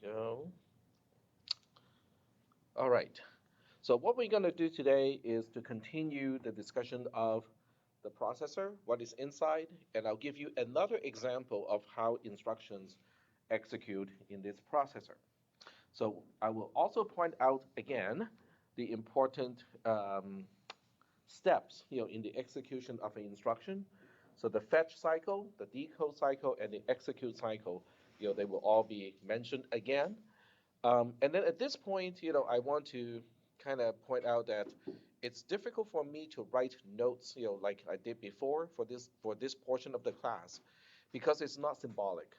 go. All right. So what we're going to do today is to continue the discussion of the processor, what is inside, and I'll give you another example of how instructions execute in this processor. So I will also point out again the important steps, in the execution of an instruction. So the fetch cycle, the decode cycle, and the execute cycle, they will all be mentioned again. And then at this point, I want to kind of point out that it's difficult for me to write notes, like I did before for this portion of the class, because it's not symbolic.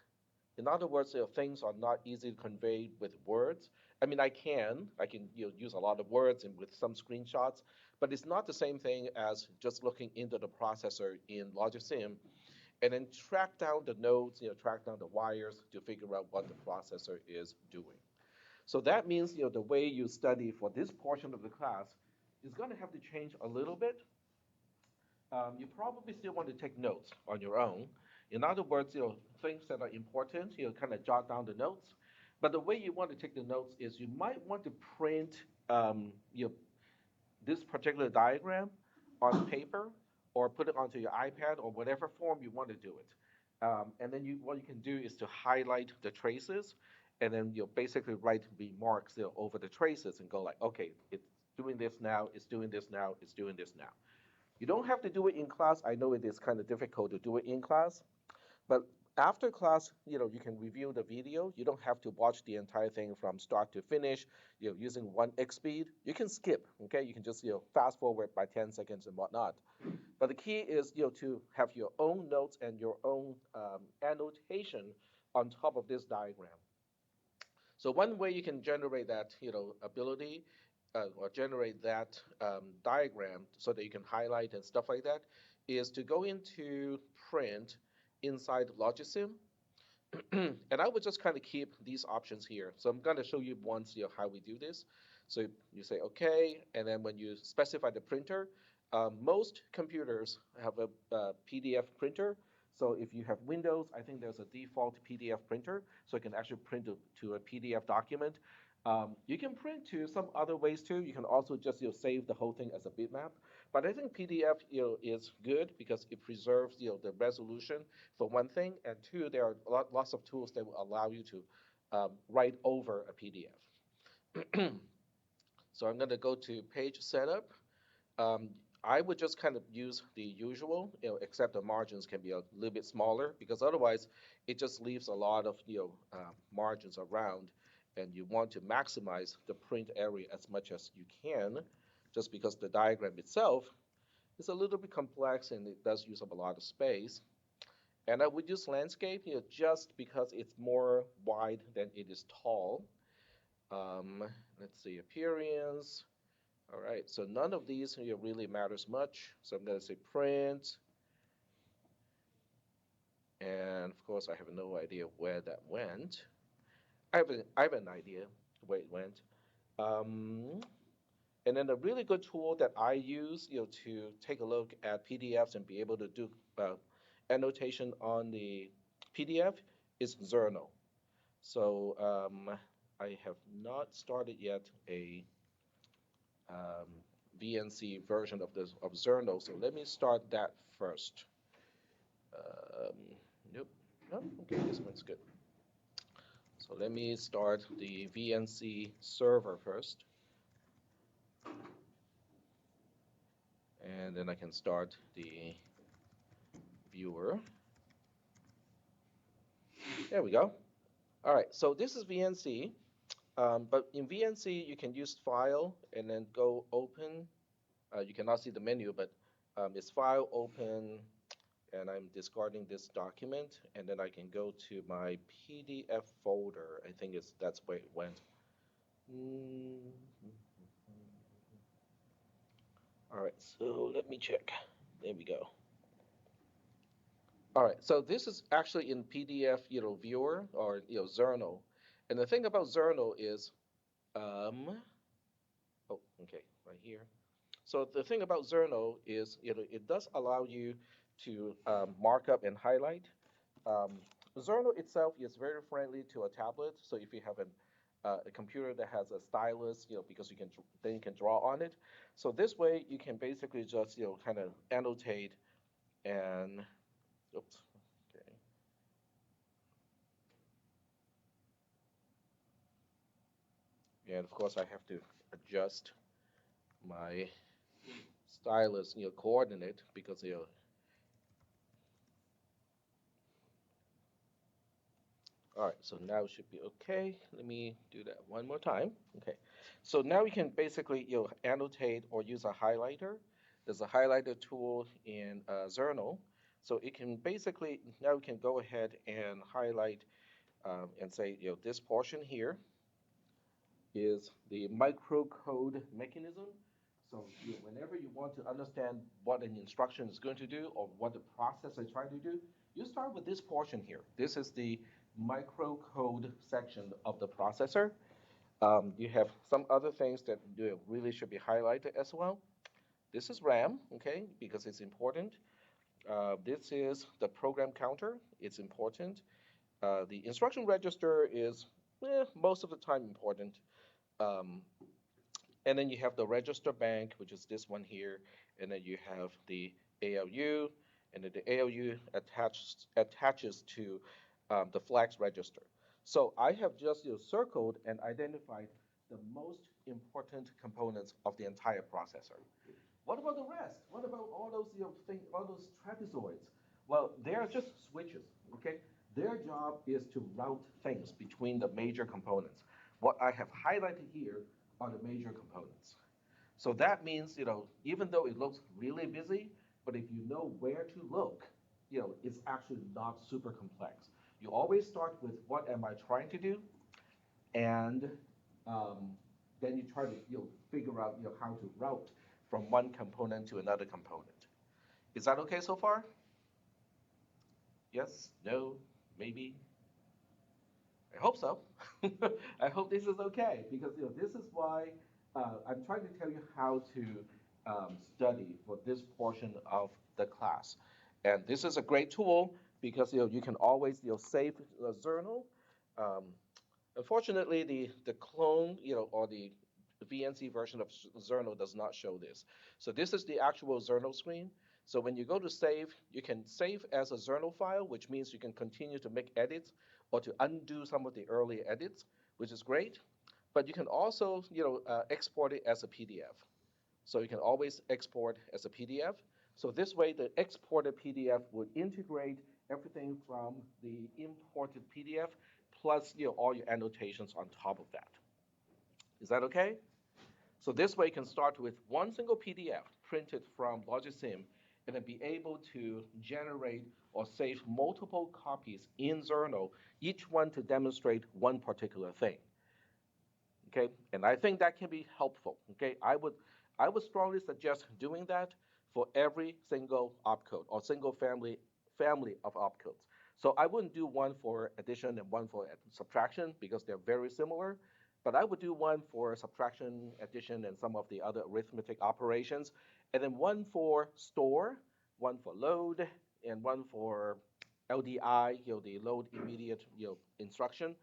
In other words, things are not easy to convey with words. I mean, I can use a lot of words and with some screenshots, but it's not the same thing as just looking into the processor in LogicSim and then track down the nodes, track down the wires to figure out what the processor is doing. So that means, the way you study for this portion of the class is going to have to change a little bit. You probably still want to take notes on your own. In other words, things that are important, kind of jot down the notes. But the way you want to take the notes is you might want to print this particular diagram on paper or put it onto your iPad or whatever form you want to do it. And then what you can do is to highlight the traces, and then you'll basically write remarks over the traces and go like, okay, it's doing this now, it's doing this now, it's doing this now. You don't have to do it in class. I know it is kind of difficult to do it in class, but after class, you can review the video. You don't have to watch the entire thing from start to finish, using 1x speed. You can skip, okay? You can just, fast forward by 10 seconds and whatnot. But the key is, to have your own notes and your own annotation on top of this diagram. So one way you can generate that, ability or generate that diagram so that you can highlight and stuff like that is to go into print inside LogicSim. And I would just kind of keep these options here. So I'm going to show you once, how we do this. So you say OK, and then when you specify the printer, most computers have a PDF printer. So if you have Windows, I think there's a default PDF printer, so you can actually print to a PDF document. You can print to some other ways too. You can also just save the whole thing as a bitmap. But I think PDF is good because it preserves the resolution for one thing, and two, there are lots of tools that will allow you to write over a PDF. So I'm going to go to page setup. Um, I would just kind of use the usual, except the margins can be a little bit smaller because otherwise it just leaves a lot of margins around, and you want to maximize the print area as much as you can, just because the diagram itself is a little bit complex and it does use up a lot of space. And I would use landscape, just because it's more wide than it is tall. Um, let's see, appearance. All right, so none of these really matters much. So I'm going to say print. And of course, I have no idea where that went. I have an idea where it went. Um, and then a really good tool that I use, to take a look at PDFs and be able to do annotation on the PDF is Zerno. So I have not started yet a um, VNC version of Zerno. So let me start that first. Um, nope. No, okay, this one's good. So let me start the VNC server first. And then I can start the viewer. There we go. All right, so this is VNC. But in VNC, you can use file and then go open. You cannot see the menu, but it's file open, and I'm discarding this document, and then I can go to my PDF folder. I think that's where it went. All right, so let me check. There we go. All right, so this is actually in PDF, viewer or Zerno, and the thing about Zerno is, oh, okay, right here. So the thing about Zerno is, it does allow you to mark up and highlight. Um, Zerno itself is very friendly to a tablet. So if you have a computer that has a stylus, because then you can draw on it. So this way you can basically just kind of annotate and oops, okay, and of course I have to adjust my stylus coordinate because all right, so now it should be okay. Let me do that one more time. Okay, so now we can basically annotate or use a highlighter. There's a highlighter tool in Zernal, so it can basically now we can go ahead and highlight and say this portion here is the microcode mechanism. So whenever you want to understand what an instruction is going to do or what the process is trying to do, you start with this portion here. This is the microcode section of the processor. You have some other things that really should be highlighted as well. This is RAM, okay, because it's important. This is the program counter. It's important. The instruction register is most of the time important. Um, and then you have the register bank, which is this one here, and then you have the ALU, and then the ALU attaches to the flags register. So I have just circled and identified the most important components of the entire processor. What about the rest? What about all those all those trapezoids? Well, they are just switches. Okay, their job is to route things between the major components. What I have highlighted here are the major components. So that means even though it looks really busy, but if you know where to look, it's actually not super complex. You always start with what am I trying to do, and um, then you try to figure out how to route from one component to another component. Is that okay so far? Yes? No? Maybe? I hope so. I hope this is okay because this is why I'm trying to tell you how to study for this portion of the class. And this is a great tool because you can always save the journal. Um, Unfortunately, the clone, or the VNC version of Zerno does not show this. So this is the actual Zerno screen. So when you go to save, you can save as a Zerno file, which means you can continue to make edits or to undo some of the early edits, which is great. But you can also, export it as a PDF. So you can always export as a PDF. So this way, the exported PDF would integrate everything from the imported PDF plus all your annotations on top of that. Is that okay? So this way you can start with one single PDF printed from Logisim and then be able to generate or save multiple copies in Zerno, each one to demonstrate one particular thing. Okay, and I think that can be helpful. Okay, I would strongly suggest doing that for every single opcode or single family of opcodes. So I wouldn't do one for addition and one for subtraction because they're very similar, but I would do one for subtraction, addition, and some of the other arithmetic operations, and then one for store, one for load, and one for LDI, the load immediate instruction,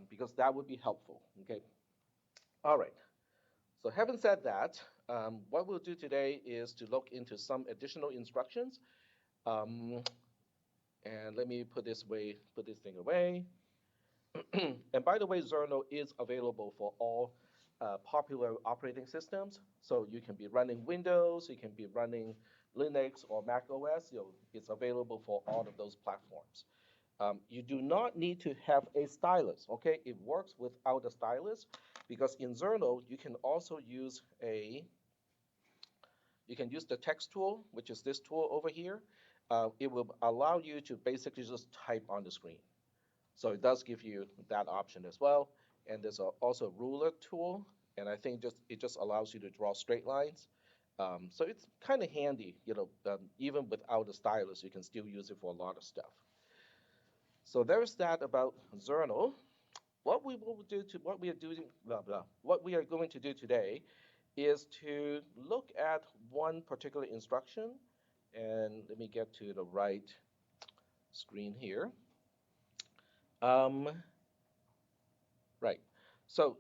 because that would be helpful. Okay. All right. So having said that, what we'll do today is to look into some additional instructions. Um, and let me put this thing away. And by the way, Zerno is available for all popular operating systems. So you can be running Windows, you can be running Linux or Mac OS. It's available for all of those platforms. You do not need to have a stylus, okay? It works without a stylus because in Zerno, you can use the text tool, which is this tool over here. It will allow you to basically just type on the screen. So it does give you that option as well. And there's also a ruler tool, and I think it just allows you to draw straight lines. So it's kind of handy, even without a stylus, you can still use it for a lot of stuff. So there's that about Zerno. What we are going to do today is to look at one particular instruction, and let me get to the right screen here. Um, right. So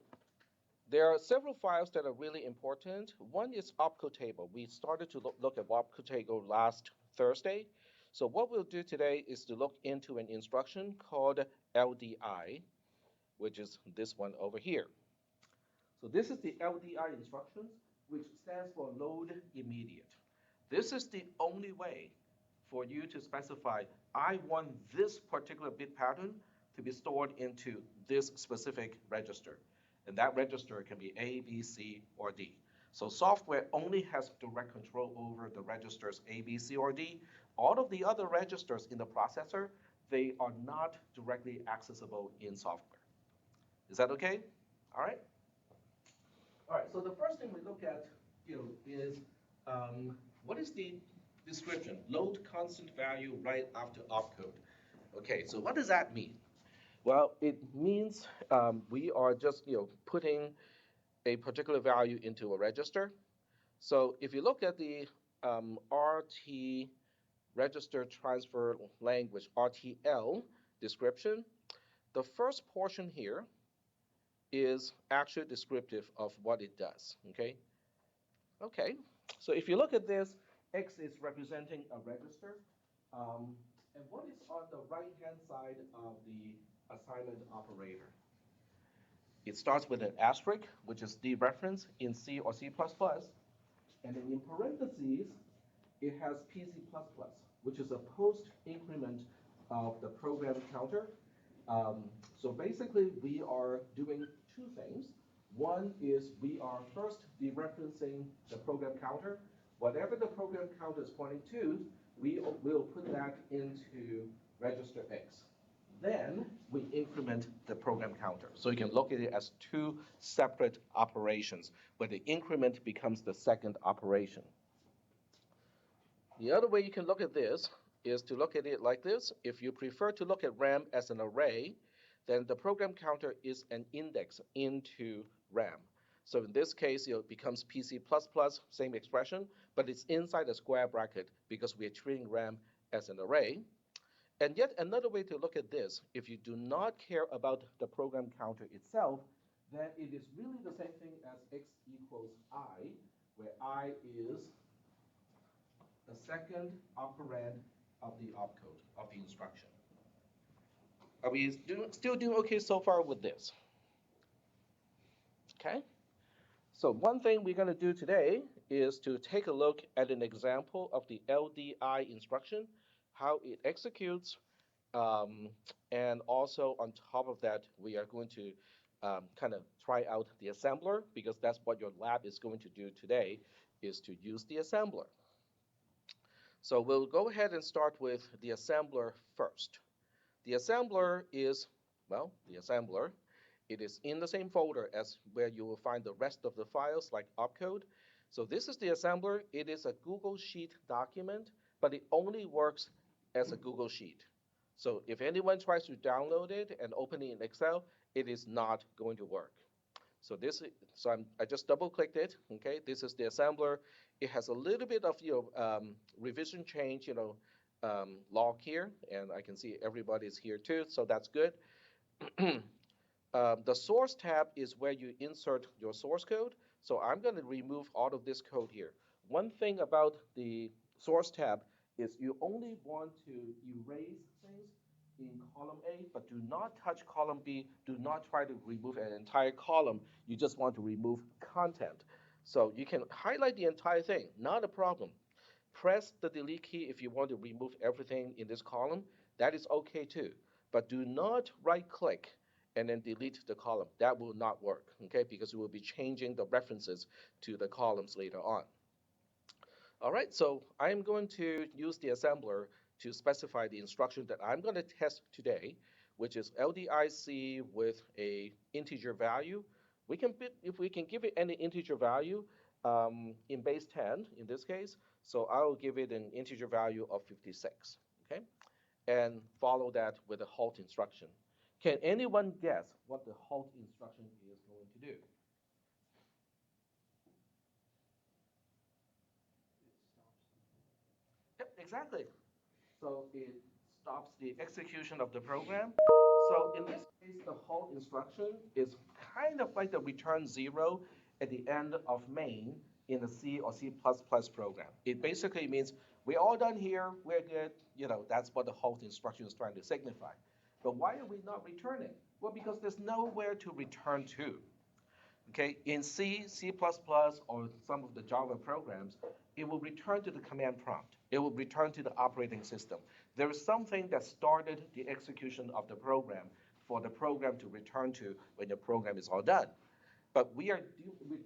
there are several files that are really important. One is opcode table. We started to look at opcode table last Thursday. So what we'll do today is to look into an instruction called LDI, which is this one over here. So this is the LDI instructions, which stands for load immediate. This is the only way for you to specify, I want this particular bit pattern to be stored into this specific register. And that register can be A, B, C, or D. So software only has direct control over the registers A, B, C, or D. All of the other registers in the processor, they are not directly accessible in software. Is that okay? All right. All right, so the first thing we look at, is what is the description? Load constant value right after opcode. Okay, so what does that mean? Well, it means we are just putting a particular value into a register. So if you look at the RT register transfer language RTL description, the first portion here is actually descriptive of what it does. Okay, so if you look at this, X is representing a register. And what is on the right-hand side of the assignment operator? It starts with an asterisk, which is the reference in C or C++. And then in parentheses, it has PC++, which is a post increment of the program counter. Um, so basically, we are doing two things. One is we are first dereferencing the program counter. Whatever the program counter is pointing to, we will put that into register X. Then we increment the program counter. So you can look at it as two separate operations, where the increment becomes the second operation. The other way you can look at this is to look at it like this. If you prefer to look at RAM as an array, then the program counter is an index into RAM. So in this case, it becomes PC++, same expression, but it's inside a square bracket because we are treating RAM as an array. And yet another way to look at this, if you do not care about the program counter itself, then it is really the same thing as x equals I, where I is the second operand of the opcode, of the instruction. Are we still doing okay so far with this? Okay. So one thing we're going to do today is to take a look at an example of the LDI instruction, how it executes, and also on top of that, we are going to kind of try out the assembler, because that's what your lab is going to do today, is to use the assembler. So we'll go ahead and start with the assembler first. The assembler is, well, the assembler. It is in the same folder as where you will find the rest of the files like opcode. So this is the assembler. It is a Google Sheet document, but it only works as a Google Sheet. So if anyone tries to download it and open it in Excel, it is not going to work. So I just double clicked it. Okay, this is the assembler. It has a little bit of revision change log here, and I can see everybody's here too, so that's good. The source tab is where you insert your source code. So I'm going to remove all of this code here. One thing about the source tab is you only want to erase things in column A, but do not touch column B. Do not try to remove an entire column. You just want to remove content. So you can highlight the entire thing, not a problem. Press the delete key if you want to remove everything in this column. That is okay too. But do not right click and then delete the column. That will not work, okay, because we will be changing the references to the columns later on. All right, so I'm going to use the assembler to specify the instruction that I'm going to test today, which is LDIC with a integer value. If we can give it any integer value in base 10, in this case, so I will give it an integer value of 56, okay? And follow that with a halt instruction. Can anyone guess what the halt instruction is going to do? Yep, exactly. So it stops the execution of the program. So in this case, the halt instruction is kind of like the return zero at the end of main in a C or C++ program. It basically means we're all done here, we're good. That's what the halt instruction is trying to signify. But why are we not returning? Well, because there's nowhere to return to. Okay, in C, C++, or some of the Java programs, it will return to the command prompt. It will return to the operating system. There is something that started the execution of the program for the program to return to when the program is all done. But we're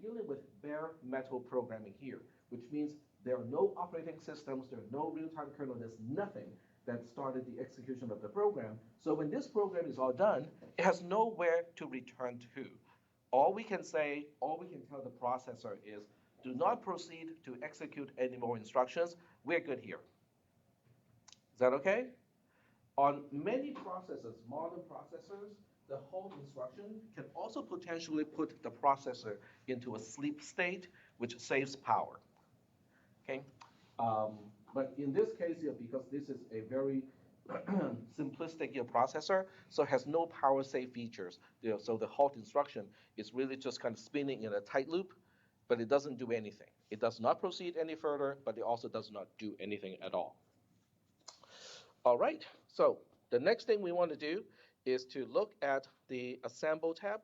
dealing with bare metal programming here, which means there are no operating systems, there are no real-time kernel, there's nothing that started the execution of the program. So when this program is all done, it has nowhere to return to. All we can tell the processor is, do not proceed to execute any more instructions. We're good here. Is that okay? On many processors, modern processors, the halt instruction can also potentially put the processor into a sleep state, which saves power. Okay? But in this case, because this is a very simplistic processor, so it has no power save features. So the halt instruction is really just kind of spinning in a tight loop, but it doesn't do anything. It does not proceed any further, but it also does not do anything at all. All right, so the next thing we want to do is to look at the Assemble tab.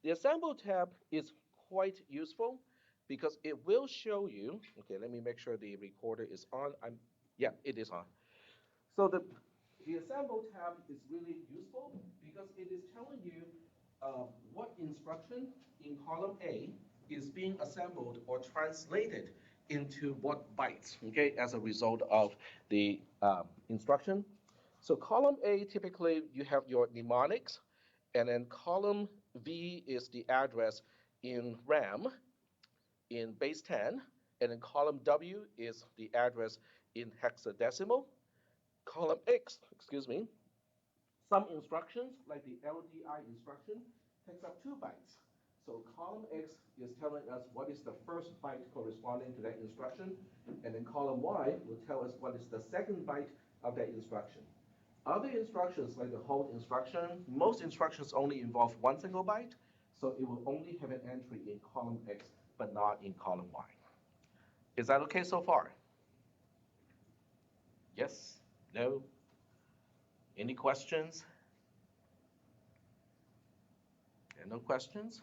The Assemble tab is quite useful because it will show you, okay, let me make sure the recorder is on. Yeah, it is on. So the Assemble tab is really useful because it is telling you what instruction in column A is being assembled or translated into what bytes, okay, as a result of the instruction. So column A, typically you have your mnemonics, and then column V is the address in RAM in base 10, and then column W is the address in hexadecimal. Column X, some instructions, like the LDI instruction, takes up 2 bytes. So column X is telling us what is the first byte corresponding to that instruction, and then column Y will tell us what is the second byte of that instruction. Other instructions, like the halt instruction, most instructions only involve 1 single byte, so it will only have an entry in column X, but not in column Y. Is that okay so far? Yes? No? Any questions? And no questions?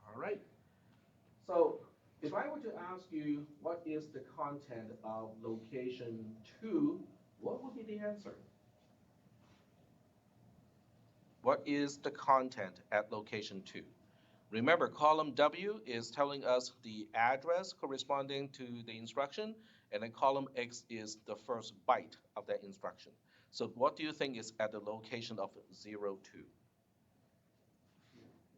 All right. So if I were to ask you what is the content of location 2, what would be the answer? What is the content at location 2? Remember, column W is telling us the address corresponding to the instruction, and then column X is the first byte of that instruction. So what do you think is at the location of 0, 2?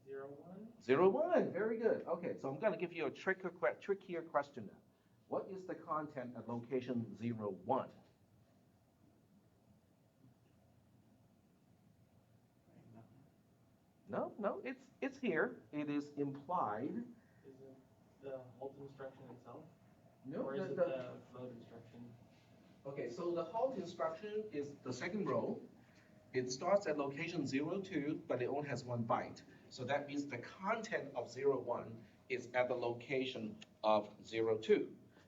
0, 1. 0, 1, very good. Okay, so I'm going to give you a trickier question now. What is the content at location 0, 1? No, it's here. It is implied. Is it the halt instruction itself? No, or is it the float instruction? Okay, so the halt instruction is the second row. It starts at location 0, 2, but it only has 1 byte. So that means the content of 0, 1 is at the location of 0, 2,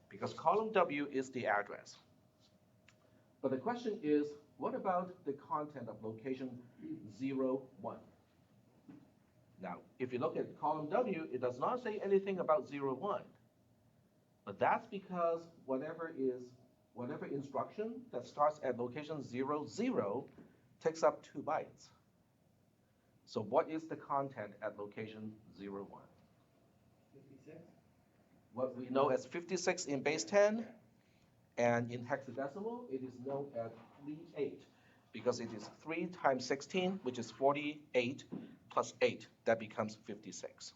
because column W is the address. But the question is, what about the content of location 0, 1? Now, if you look at column W, it does not say anything about 0, 1. But that's because whatever instruction that starts at location 0, 0 takes up 2 bytes. So what is the content at location 0, 1? 56. What we know as 56 in base 10, and in hexadecimal, it is known as 38, because it is 3 times 16, which is 48, plus 8. That becomes 56.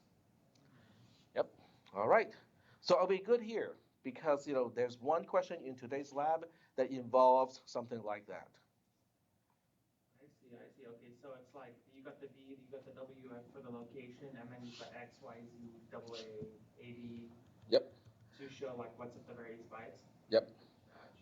Yep. All right. So are we good here? Because there's one question in today's lab that involves something like that. I see. Okay, so it's like you got the V, you got the W for the location, and then you got X, Y, Z, AA, AD. Yep. To show like what's at the various bytes. Yep.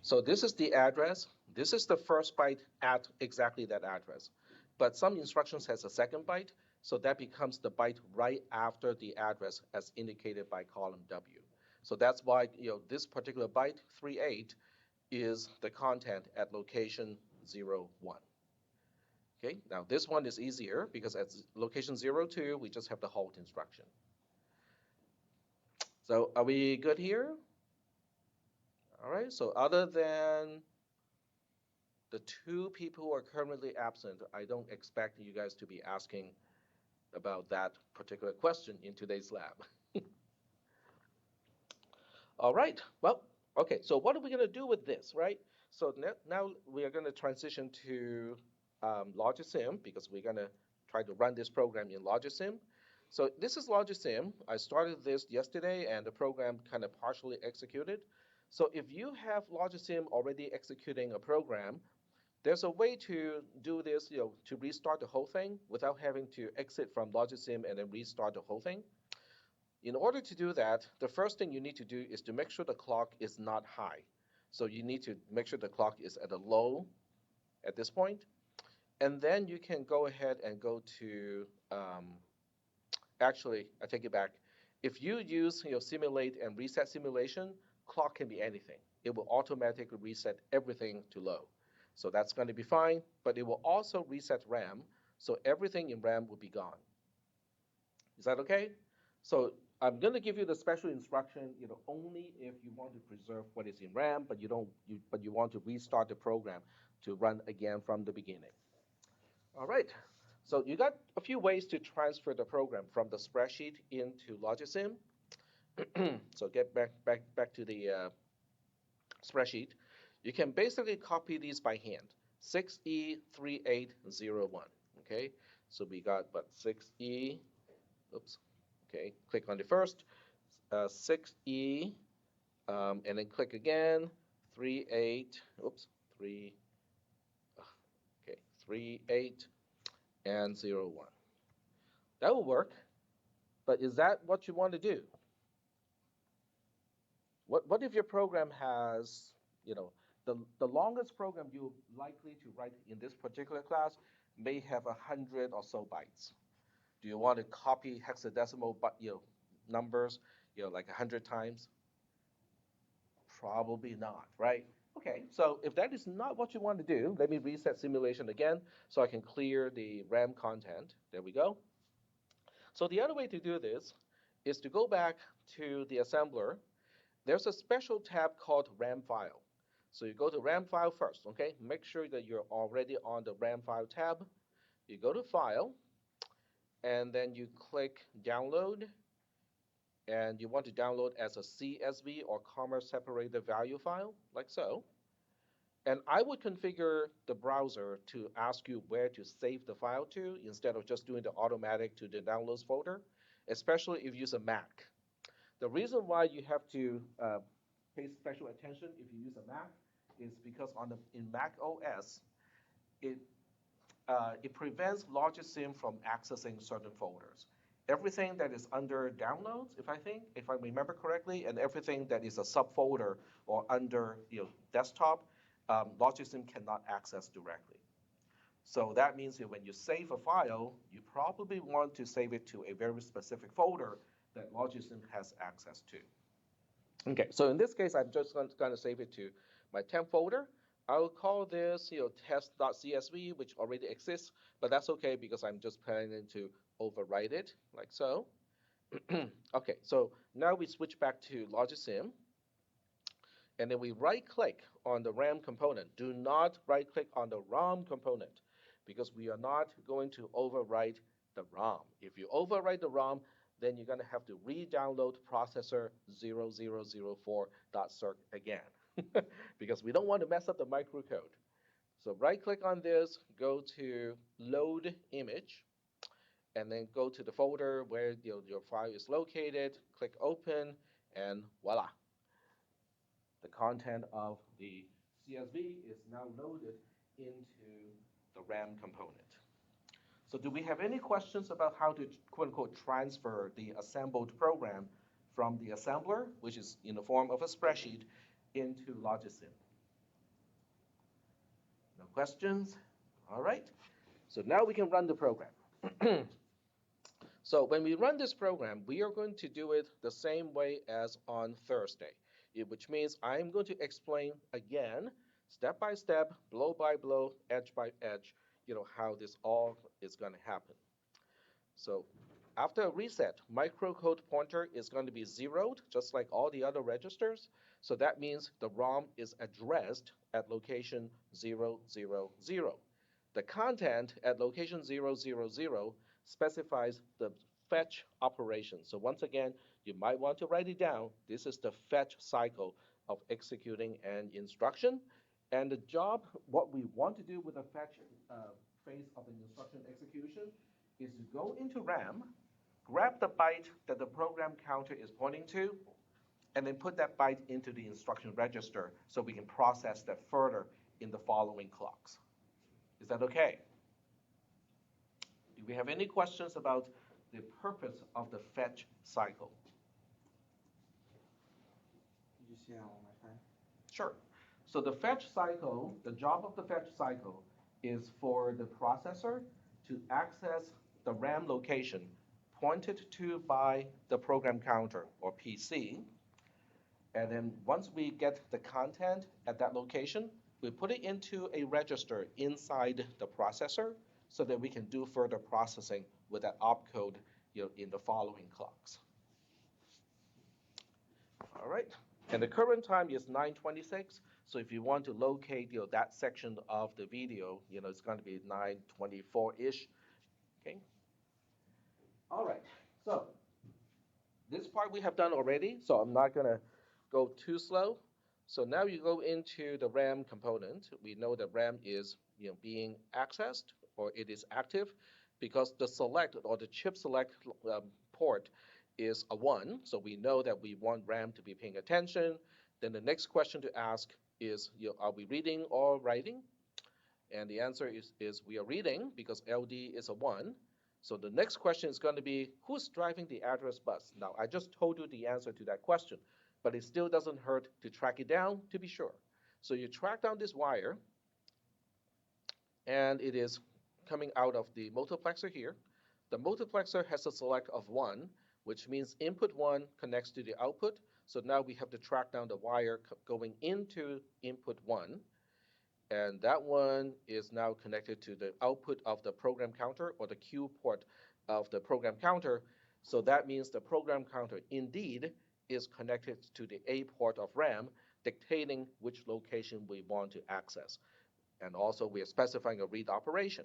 So this is the address. This is the first byte at exactly that address. But some instructions has a second byte, so that becomes the byte right after the address as indicated by column W. So that's why this particular byte 38 is the content at location 01. Okay, now this one is easier because at location 02, we just have the halt instruction. So are we good here? All right, so other than the two people who are currently absent, I don't expect you guys to be asking about that particular question in today's lab. All right, well, okay, so what are we going to do with this, right? So now we are going to transition to Logisim because we're going to try to run this program in Logisim. So this is Logisim. I started this yesterday and the program kind of partially executed. So if you have Logisim already executing a program, there's a way to do this, to restart the whole thing without having to exit from Logisim and then restart the whole thing. In order to do that, the first thing you need to do is to make sure the clock is not high. So you need to make sure the clock is at a low at this point. And then you can go ahead and go to, actually, I take it back. If you use simulate and reset simulation, clock can be anything. It will automatically reset everything to low. So that's going to be fine, but it will also reset RAM, so everything in RAM will be gone. Is that okay? So I'm going to give you the special instruction, only if you want to preserve what is in RAM, but you want to restart the program to run again from the beginning. All right. So you got a few ways to transfer the program from the spreadsheet into Logisim. So get back to the spreadsheet. You can basically copy these by hand. 6E3801. Okay. So we got what 6E. Oops. Okay. Click on the first. 6E, and then click again. 38. Oops. 3. Okay. 38 and 01. That will work. But is that what you want to do? What if your program has, the longest program you're likely to write in this particular class may have 100 or so bytes. Do you want to copy hexadecimal numbers, like 100 times? Probably not, right? Okay, so if that is not what you want to do, let me reset simulation again so I can clear the RAM content. There we go. So the other way to do this is to go back to the assembler. There's a special tab called RAM file. So you go to RAM file first, okay? Make sure that you're already on the RAM file tab. You go to file, and then you click download, and you want to download as a CSV or comma separated value file, like so. And I would configure the browser to ask you where to save the file to instead of just doing the automatic to the downloads folder, especially if you use a Mac. The reason why you have to pay special attention if you use a Mac is because in Mac OS, it it prevents Logisim from accessing certain folders. Everything that is under downloads, if I remember correctly, and everything that is a subfolder or under desktop, Logisim cannot access directly. So that means that when you save a file, you probably want to save it to a very specific folder that Logisim has access to. Okay, so in this case, I'm just going to save it to my temp folder. I'll call this, test.csv, which already exists, but that's okay because I'm just planning to overwrite it like so. Okay, so now we switch back to Logisim, and then we right-click on the RAM component. Do not right-click on the ROM component because we are not going to overwrite the ROM. If you overwrite the ROM, then you're going to have to re-download processor 0004.circ again because we don't want to mess up the microcode. So right-click on this, go to Load Image, and then go to the folder where your file is located, click Open, and voila. The content of the CSV is now loaded into the RAM component. So do we have any questions about how to quote unquote transfer the assembled program from the assembler, which is in the form of a spreadsheet, into Logisim? No questions? All right. So now we can run the program. So when we run this program, we are going to do it the same way as on Thursday, which means I'm going to explain again, step by step, blow by blow, edge by edge, how this all is going to happen. So after a reset, microcode pointer is going to be zeroed, just like all the other registers. So that means the ROM is addressed at location 000. The content at location 000 specifies the fetch operation. So once again, you might want to write it down. This is the fetch cycle of executing an instruction. And the job, what we want to do with the fetch phase of an instruction execution is to go into RAM, grab the byte that the program counter is pointing to, and then put that byte into the instruction register so we can process that further in the following clocks. Is that okay? Do we have any questions about the purpose of the fetch cycle? Could you say that one more time? Sure. So the fetch cycle, the job of the fetch cycle is for the processor to access the RAM location pointed to by the program counter or PC. And then once we get the content at that location, we put it into a register inside the processor so that we can do further processing with that opcode in the following clocks. All right. And the current time is 9:26. So if you want to locate that section of the video, it's going to be 9:24-ish. Okay. All right. So this part we have done already, so I'm not going to go too slow. So now you go into the RAM component. We know that RAM is being accessed or it is active because the select or the chip select port is a 1. So we know that we want RAM to be paying attention. Then the next question to ask is, are we reading or writing? And the answer is we are reading because LD is a 1. So the next question is going to be, who's driving the address bus? Now, I just told you the answer to that question, but it still doesn't hurt to track it down to be sure. So you track down this wire, and it is coming out of the multiplexer here. The multiplexer has a select of 1, which means input 1 connects to the output. So now we have to track down the wire going into input 1. And that one is now connected to the output of the program counter or the Q port of the program counter. So that means the program counter indeed is connected to the A port of RAM, dictating which location we want to access. And also we are specifying a read operation.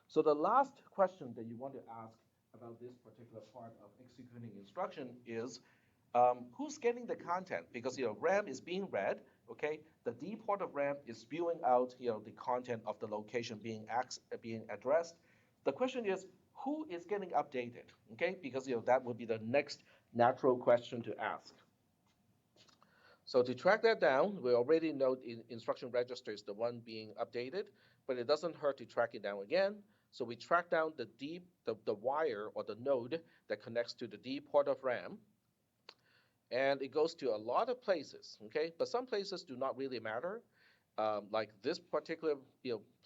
So the last question that you want to ask about this particular part of executing instruction is, who's getting the content? Because RAM is being read, okay? The D port of RAM is spewing out the content of the location being addressed. The question is, who is getting updated? Okay, because that would be the next natural question to ask. So to track that down, we already know the instruction register is the one being updated, but it doesn't hurt to track it down again. So we track down the wire or the node that connects to the D port of RAM. And it goes to a lot of places, okay? But some places do not really matter. Like this particular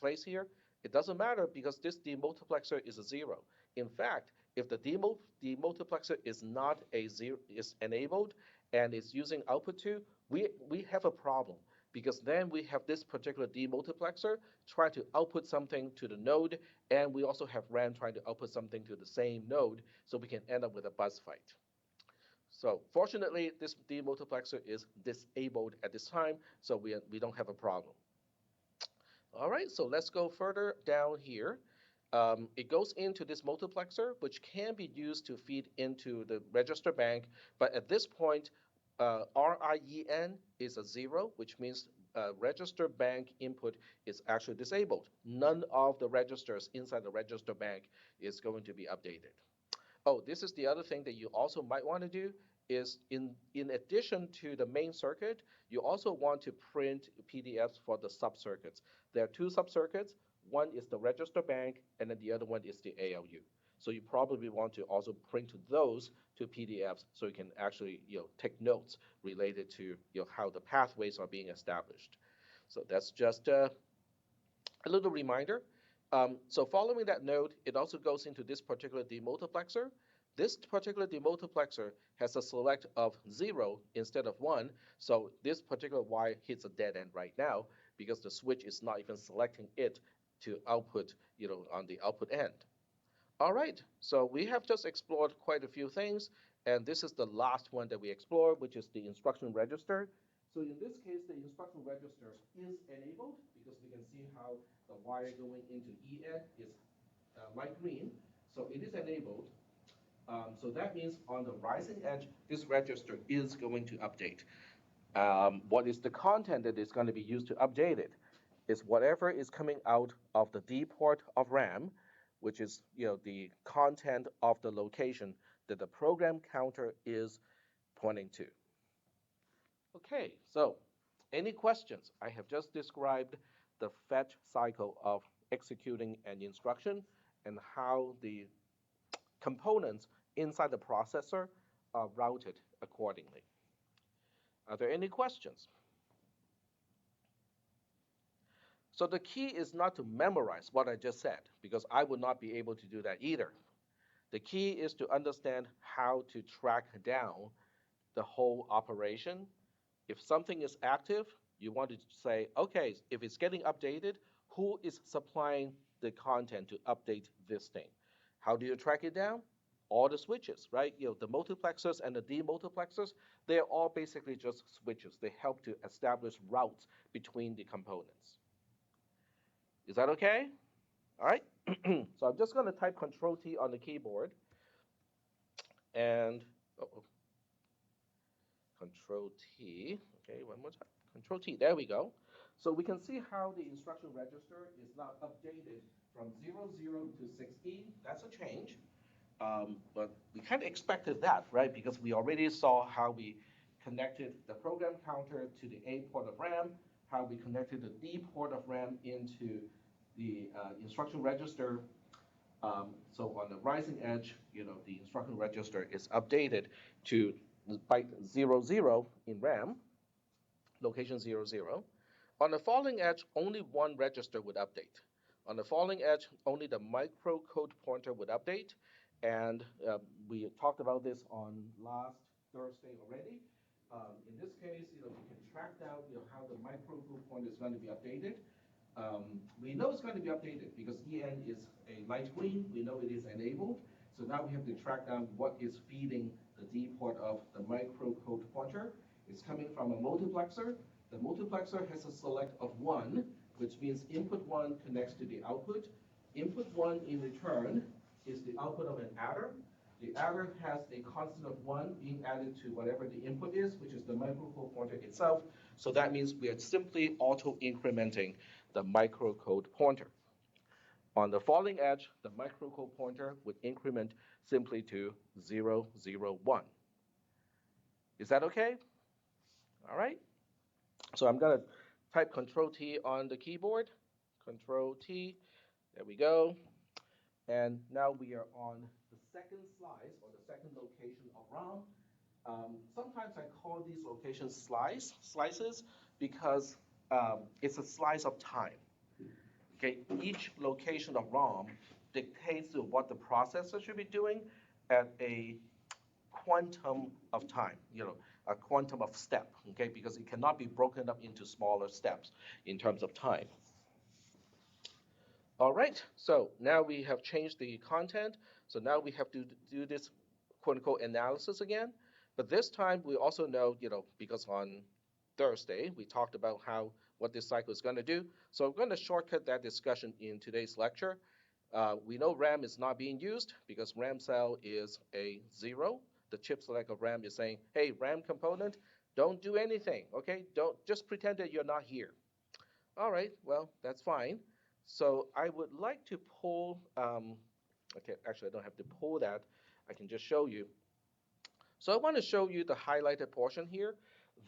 place here, it doesn't matter because this demultiplexer is a 0. In fact, if the demultiplexer is not a 0, is enabled and is using output 2, we have a problem because then we have this particular demultiplexer trying to output something to the node, and we also have RAM trying to output something to the same node, so we can end up with a buzz fight. So fortunately, this demultiplexer is disabled at this time, so we don't have a problem. All right, so let's go further down here. It goes into this multiplexer, which can be used to feed into the register bank, but at this point, RIEN is a 0, which means register bank input is actually disabled. None of the registers inside the register bank is going to be updated. Oh, this is the other thing that you also might want to do is in addition to the main circuit, you also want to print PDFs for the sub-circuits. There are 2 sub-circuits. One is the register bank, and then the other one is the ALU. So you probably want to also print those to PDFs so you can actually take notes related to how the pathways are being established. So that's just A little reminder. So following that node, it also goes into this particular demultiplexer. This particular demultiplexer has a select of 0 instead of 1. So this particular Y hits a dead end right now because the switch is not even selecting it to output, on the output end. All right, so we have just explored quite a few things, and this is the last one that we explored, which is the instruction register. So in this case, the instruction register is enabled because we can see how the wire going into EN is light green. So it is enabled. So that means on the rising edge, this register is going to update. What is the content that is going to be used to update it? Is whatever is coming out of the D port of RAM, which is the content of the location that the program counter is pointing to. Okay, so any questions? I have just described the fetch cycle of executing an instruction and how the components inside the processor are routed accordingly. Are there any questions? So the key is not to memorize what I just said, because I would not be able to do that either. The key is to understand how to track down the whole operation. If something is active, you want to say, okay, if it's getting updated, who is supplying the content to update this thing? How do you track it down? All the switches, right? The multiplexers and the demultiplexers, they're all basically just switches. They help to establish routes between the components. Is that okay? All right. So I'm just going to type Control T on the keyboard and Control T. Okay, one more time. Control T. There we go. So we can see how the instruction register is now updated from 00 to 6E. That's a change. But we kind of expected that, right? Because we already saw how we connected the program counter to the A port of RAM, how we connected the D port of RAM into the instruction register. So on the rising edge, the instruction register is updated to byte 00 in RAM, location 00. On the falling edge, only one register would update. On the falling edge, only the microcode pointer would update. And we talked about this on last Thursday already. In this case, you can track down how the microcode pointer is going to be updated. We know it's going to be updated because EN is a light green. We know it is enabled. So now we have to track down what is feeding the D port of the microcode pointer. It's coming from a multiplexer. The multiplexer has a select of 1, which means input 1 connects to the output. Input 1 in return is the output of an adder. The adder has a constant of 1 being added to whatever the input is, which is the microcode pointer itself. So that means we are simply auto-incrementing the microcode pointer. On the falling edge, the microcode pointer would increment simply to 001. Is that okay? All right. So I'm going to type Control T on the keyboard. Control T. There we go. And now we are on the second slice, or the second location of ROM. Sometimes I call these locations slices, because it's a slice of time. Okay, each location of ROM dictates to what the processor should be doing at a quantum of time, a quantum of step, okay, because it cannot be broken up into smaller steps in terms of time. All right, so now we have changed the content. So now we have to do this quote unquote analysis again. But this time we also know, because on Thursday we talked about what this cycle is going to do. So I'm going to shortcut that discussion in today's lecture. We know RAM is not being used because RAM cell is a 0. The chip select of RAM is saying, hey, RAM component, don't do anything, okay? Don't just pretend that you're not here. All right, well, that's fine. So I would like to pull, okay, actually I don't have to pull that. I can just show you. So I want to show you the highlighted portion here.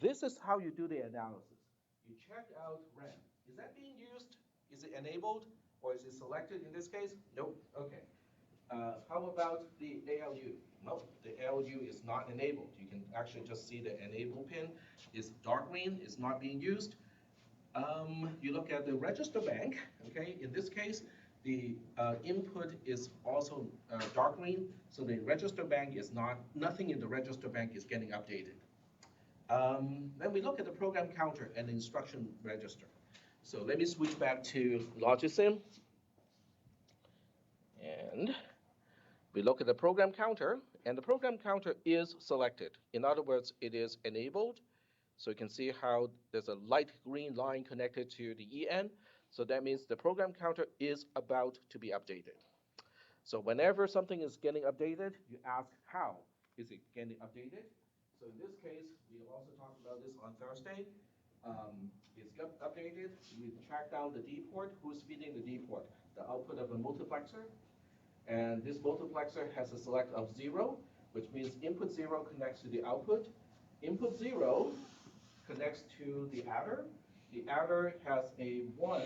This is how you do the analysis. You check out RAM. Is that being used? Is it enabled? Or is it selected in this case? Nope. Okay. How about the ALU? Nope, the ALU is not enabled. You can actually just see the enable pin is dark green, is not being used. You look at the register bank, okay? In this case, the input is also dark green, so the register bank is nothing in the register bank is getting updated. Then we look at the program counter and the instruction register. So let me switch back to Logisim, and we look at the program counter, and the program counter is selected. In other words, it is enabled. So you can see how there's a light green line connected to the EN. So that means the program counter is about to be updated. So whenever something is getting updated, you ask how is it getting updated. So in this case, we also talked about this on Thursday. It's got updated. We track down the D port. Who's feeding the D port? The output of a multiplexer. And this multiplexer has a select of 0, which means input 0 connects to the output. Input 0 connects to the adder. The adder has a 1,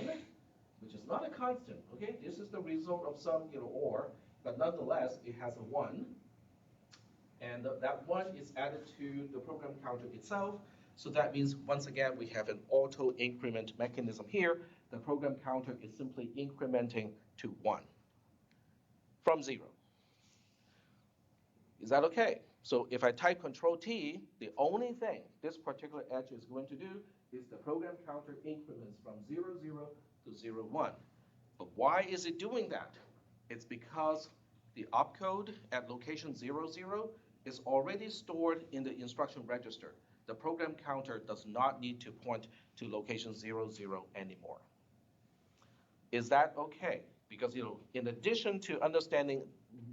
which is not a constant, okay? This is the result of some, OR, but nonetheless, it has a 1. And that 1 is added to the program counter itself. So that means, once again, we have an auto increment mechanism here. The program counter is simply incrementing to 1 from 0. Is that okay? So if I type Control T, the only thing this particular edge is going to do is the program counter increments from 0, 0 to 0, 1. But why is it doing that? It's because the opcode at location 0, 0 is already stored in the instruction register. The program counter does not need to point to location 0, 0 anymore. Is that okay? Because in addition to understanding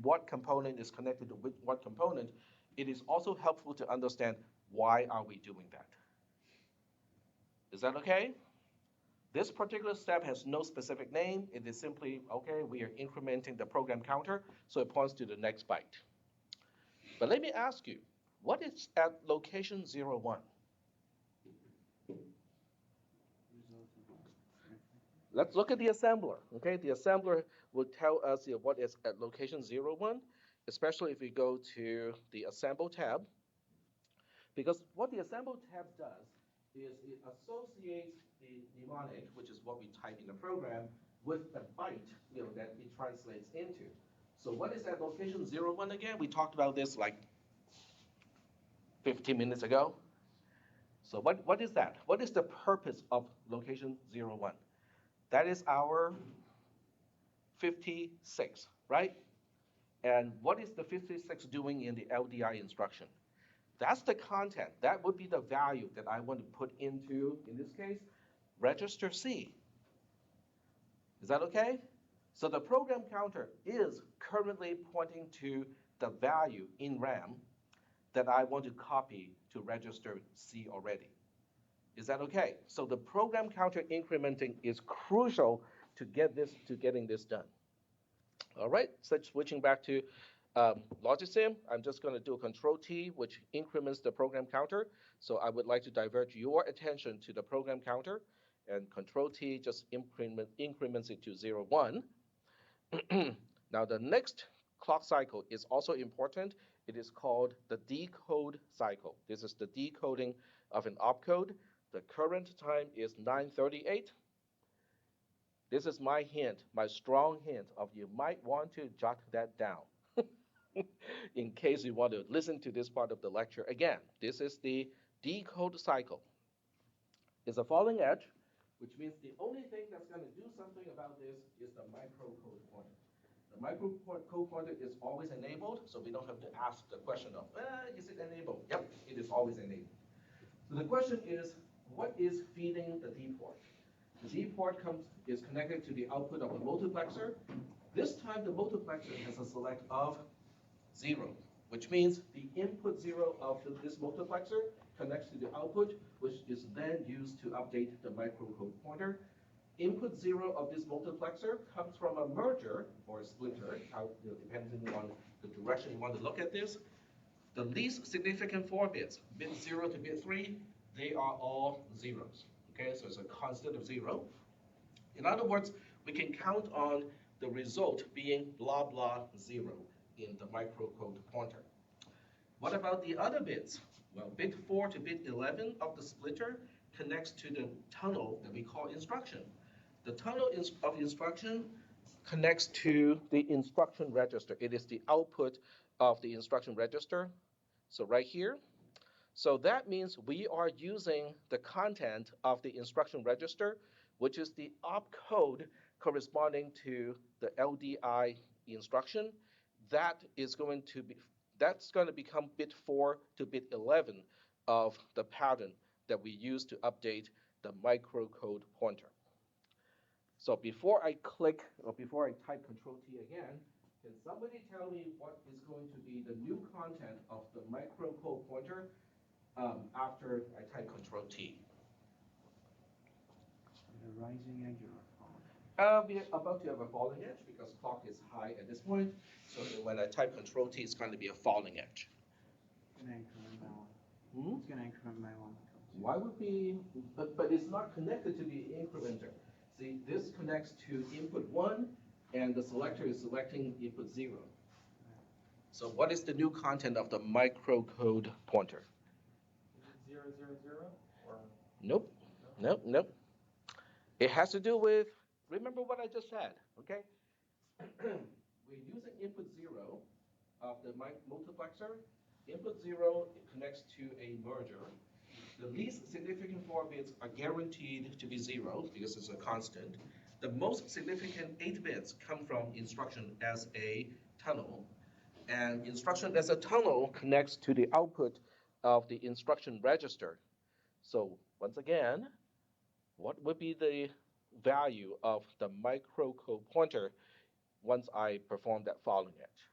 what component is connected to what component, it is also helpful to understand why are we doing that. Is that okay? This particular step has no specific name. It is simply, okay, we are incrementing the program counter, so it points to the next byte. But let me ask you, what is at location 0, 1? Let's look at the assembler. Okay, the assembler will tell us what is at location 0, 1, especially if we go to the assemble tab. Because what the assemble tab does is it associates the mnemonic, which is what we type in the program, with the byte that it translates into. So what is at location 0, 1 again? We talked about this like 15 minutes ago. So what is that? What is the purpose of location 0, 1? That is our 56, right? And what is the 56 doing in the LDI instruction? That's the content. That would be the value that I want to put into, in this case, register C. Is that okay? So the program counter is currently pointing to the value in RAM that I want to copy to register C already. Is that okay? So the program counter incrementing is crucial to getting this done. All right, so switching back to Logisim, I'm just going to do a Control T, which increments the program counter. So I would like to divert your attention to the program counter, and Control T just increments it to 0, 1. Now the next clock cycle is also important. It is called the decode cycle. This is the decoding of an opcode. The current time is 9:38. This is my hint, my strong hint of you might want to jot that down in case you want to listen to this part of the lecture again. This is the decode cycle. It's a falling edge, which means the only thing that's going to do something about this is the microcode pointer. The microcode pointer is always enabled, so we don't have to ask the question of, is it enabled? Yep, it is always enabled. So the question is, what is feeding the D port? The D port is connected to the output of a multiplexer. This time the multiplexer has a select of 0, which means the input 0 of this multiplexer connects to the output, which is then used to update the microcode pointer. Input 0 of this multiplexer comes from a merger or a splitter, depending on the direction you want to look at this. The least significant 4 bits, bit 0 to bit 3, they are all zeros. Okay, so it's a constant of 0. In other words, we can count on the result being blah blah 0 in the microcode pointer. What about the other bits? Well, bit 4 to bit 11 of the splitter connects to the tunnel that we call instruction. The tunnel of instruction connects to the instruction register. It is the output of the instruction register. So right here. So that means we are using the content of the instruction register, which is the opcode corresponding to the LDI instruction. That is going to be that's going to become bit 4 to bit 11 of the pattern that we use to update the microcode pointer. So before I click or before I type Control T again, can somebody tell me what is going to be the new content of the microcode pointer after I type Control T? A rising edge or a falling? We're about to have a falling edge because clock is high at this point. So when I type Control T, it's going to be a falling edge. It's going to increment by one. Hmm? It's going to increment by one. Why would we? But it's not connected to the incrementer. See, this connects to input 1, and the selector is selecting input 0. So what is the new content of the microcode pointer? Is it 000 or? Nope. Nope. Nope. It has to do with, remember what I just said, okay? We're using input 0 of the multiplexer. Input 0 connects to a merger. The least significant 4 bits are guaranteed to be 0 because it's a constant. The most significant 8 bits come from instruction as a tunnel. And instruction as a tunnel connects to the output of the instruction register. So once again, what would be the value of the microcode pointer once I perform that falling edge?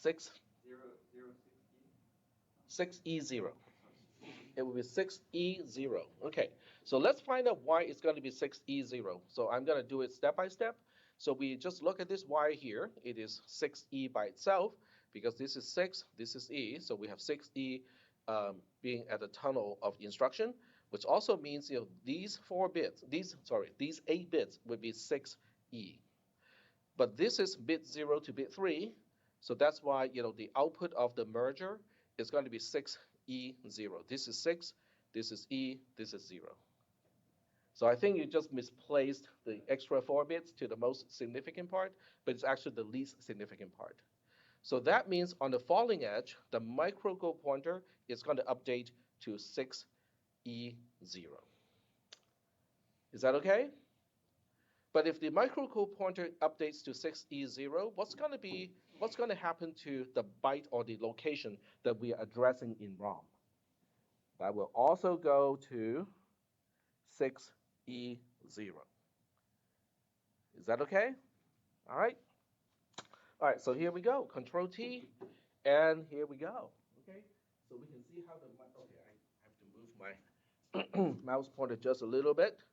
6 6E0. It will be 6E0. Okay, so let's find out why it's going to be 6E0. So I'm going to do it step by step. So we just look at this Y here. It is 6E by itself because this is 6, this is E. So we have 6E being at the tunnel of instruction, which also means these 8 bits would be 6E. But this is bit 0 to bit 3. So that's why the output of the merger is going to be 6E0. This is 6, this is E, this is 0. So I think you just misplaced the extra 4 bits to the most significant part, but it's actually the least significant part. So that means on the falling edge, the microcode pointer is going to update to 6E0. Is that okay? But if the microcode pointer updates to 6E0, what's going to happen to the byte or the location that we are addressing in ROM? That will also go to 6E0. Is that okay? All right. All right, so here we go. Control T, and here we go. Okay, so we can see how I have to move my mouse pointer just a little bit.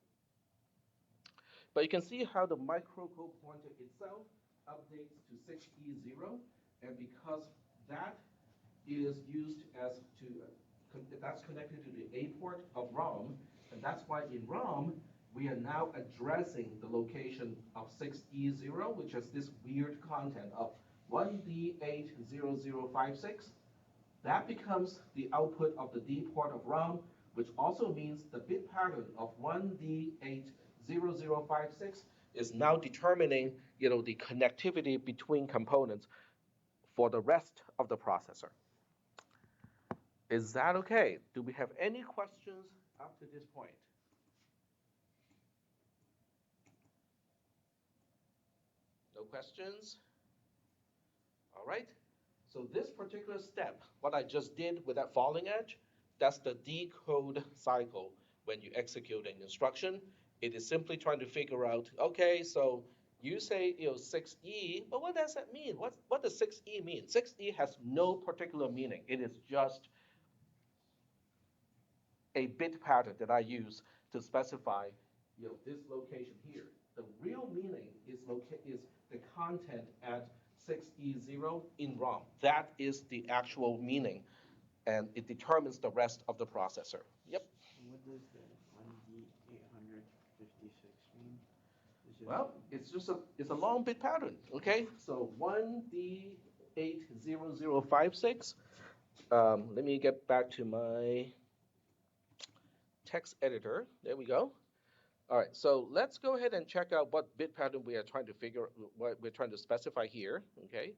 But you can see how the microcode pointer itself updates to 6E0, and because that is used that's connected to the A port of ROM, and that's why in ROM we are now addressing the location of 6E0, which is this weird content of 1D80056. That becomes the output of the D port of ROM, which also means the bit pattern of 1D80056 is now determining the connectivity between components for the rest of the processor. Is that okay? Do we have any questions up to this point? No questions? All right. So this particular step, what I just did with that falling edge, that's the decode cycle when you execute an instruction. It is simply trying to figure out, okay, so you say 6E, but what does that mean? What does 6E mean? 6E has no particular meaning. It is just a bit pattern that I use to specify this location here. The real meaning is the content at 6E0 in ROM. That is the actual meaning, and it determines the rest of the processor. Yep. What does the 1D856 mean? It's just, Well, it's a long bit pattern. Okay, so 1D80056. Let me get back to my text editor. There we go. All right, so let's go ahead and check out what bit pattern we are trying to what we're trying to specify here. Okay,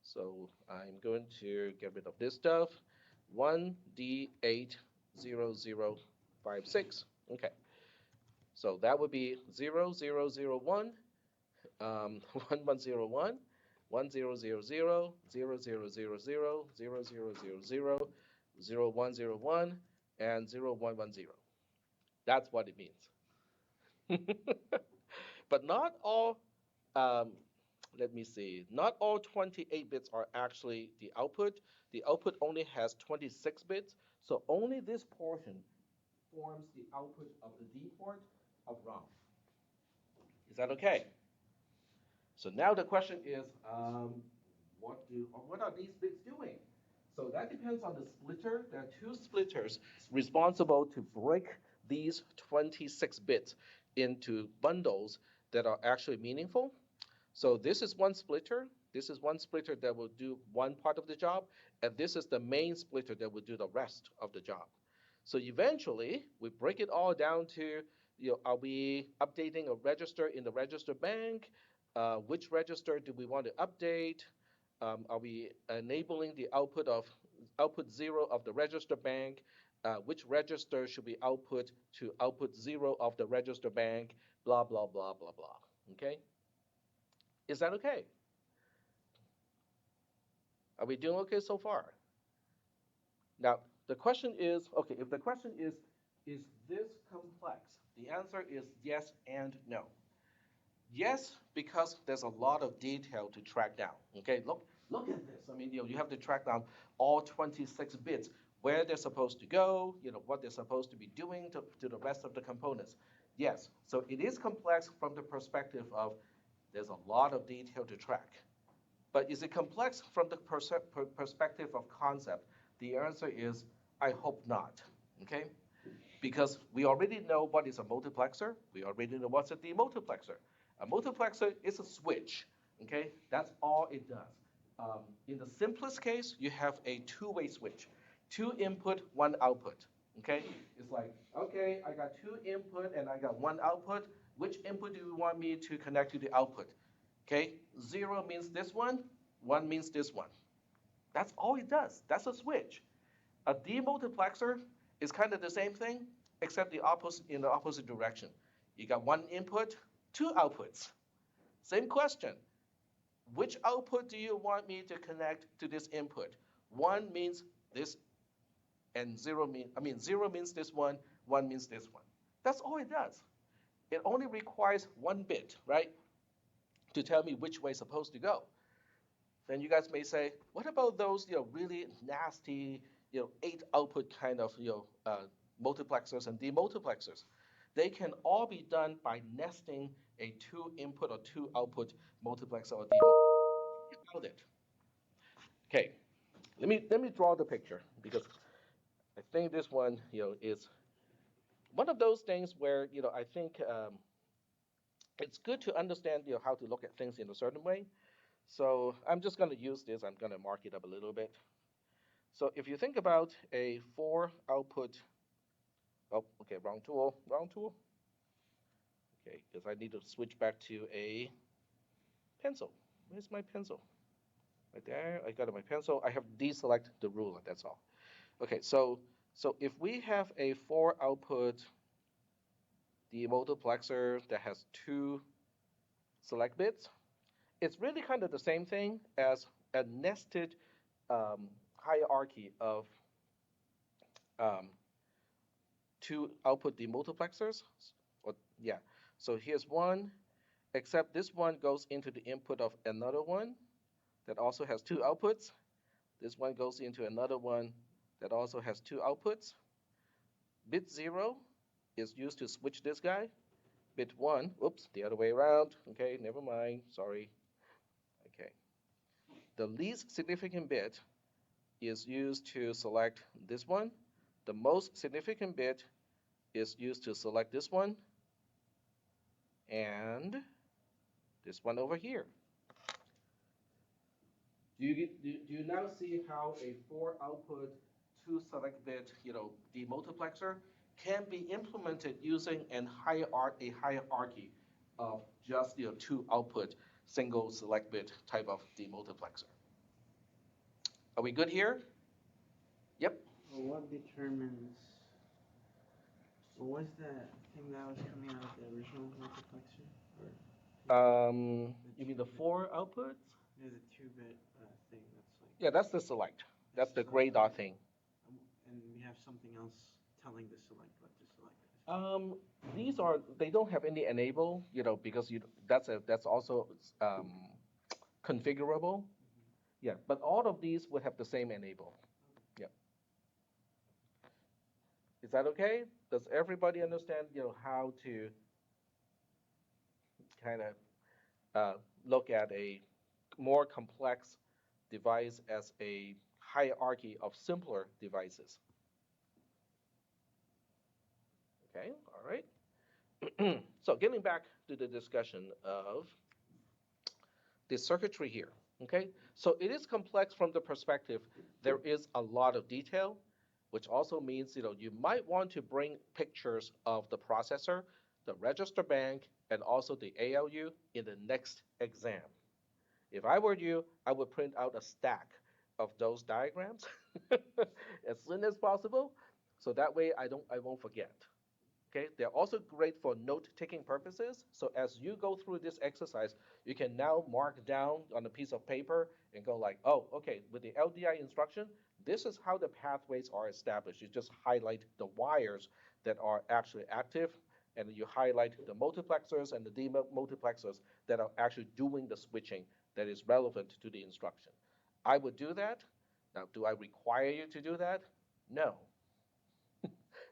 so I'm going to get rid of this stuff. 1D80056. Okay, so that would be 0001, 1101, 1000, 0101, and 0110. That's what it means. But not all, um, let me see, not all 28 bits are actually the output. The output only has 26 bits, so only this portion forms the output of the D port of ROM. Is that okay? So now the question is, what are these bits doing? So that depends on the splitter. There are two splitters responsible to break these 26 bits into bundles that are actually meaningful. So this is one splitter. This is one splitter that will do one part of the job, and this is the main splitter that will do the rest of the job. So eventually, we break it all down to, are we updating a register in the register bank? Which register do we want to update? Are we enabling the output zero of the register bank? Which register should we output to output zero of the register bank? Blah, blah, blah, blah, blah. Okay? Is that okay? Are we doing okay so far? Now, the question is, okay, if the question is this complex? The answer is yes and no. Yes, because there's a lot of detail to track down. Okay, look at this. I mean, you have to track down all 26 bits, where they're supposed to go, what they're supposed to be doing to the rest of the components. Yes, so it is complex from the perspective of there's a lot of detail to track. But is it complex from the perspective of concept? The answer is, I hope not. Okay? Because we already know what is a multiplexer. We already know what's a demultiplexer. A multiplexer is a switch. Okay? That's all it does. In the simplest case, you have a two-way switch. Two input, one output. Okay? It's like, okay, I got two input and I got one output. Which input do you want me to connect to the output? Okay, 0 means this one means this one. That's all it does. That's a switch. A demultiplexer is kind of the same thing, except the opposite in the opposite direction. You got one input, two outputs. Same question. Which output do you want me to connect to this input? One means this, and zero means this one means this one. That's all it does. It only requires one bit, right, to tell me which way it's supposed to go. Then you guys may say, what about those really nasty 8 output kind of multiplexers and demultiplexers? They can all be done by nesting a 2 input or 2 output multiplexer or demultiplexer. About it. Okay, let me draw the picture because I think this one is one of those things where I think it's good to understand how to look at things in a certain way. So I'm just going to use this. I'm going to mark it up a little bit. So if you think about a 4 output, oh, okay, wrong tool, wrong tool. Okay, because I need to switch back to a pencil. Where's my pencil? Right there, I got my pencil. I have deselect the ruler, that's all. Okay, so if we have a 4 output demultiplexer that has 2 select bits, it's really kind of the same thing as a nested hierarchy of um, 2 output demultiplexers. Or, yeah, so here's one, except this one goes into the input of another one that also has 2 outputs. This one goes into another one that also has 2 outputs. Bit 0 is used to switch this guy. Bit 1, oops, the other way around. Okay, never mind, sorry. Okay. The least significant bit is used to select this one. The most significant bit is used to select this one. and this one over here. Do you now see how a four output, two select bit, demultiplexer can be implemented using a hierarchy of just two output single select bit type of demultiplexer. Are we good here? Yep. Well, what determines, what was that thing that was coming out of the original multiplexer? You mean the four outputs? Yeah, the 2-bit thing that's like. Yeah, that's the select. That's the gray select. dot thing. And we have something else telling the select what to select. They don't have any enable, because that's also configurable. Yeah, but all of these would have the same enable. Yeah. Is that okay? Does everybody understand, how to kind of look at a more complex device as a hierarchy of simpler devices? Okay, all right. So getting back to the discussion of the circuitry here, okay? So it is complex from the perspective there is a lot of detail, which also means, you might want to bring pictures of the processor, the register bank, and also the ALU in the next exam. If I were you, I would print out a stack of those diagrams as soon as possible, so that way I won't forget. Okay, they're also great for note-taking purposes. So as you go through this exercise, you can now mark down on a piece of paper and go like, oh, okay, with the LDI instruction, this is how the pathways are established. You just highlight the wires that are actually active, and you highlight the multiplexers and the demultiplexers that are actually doing the switching that is relevant to the instruction. I would do that. Now, do I require you to do that? No,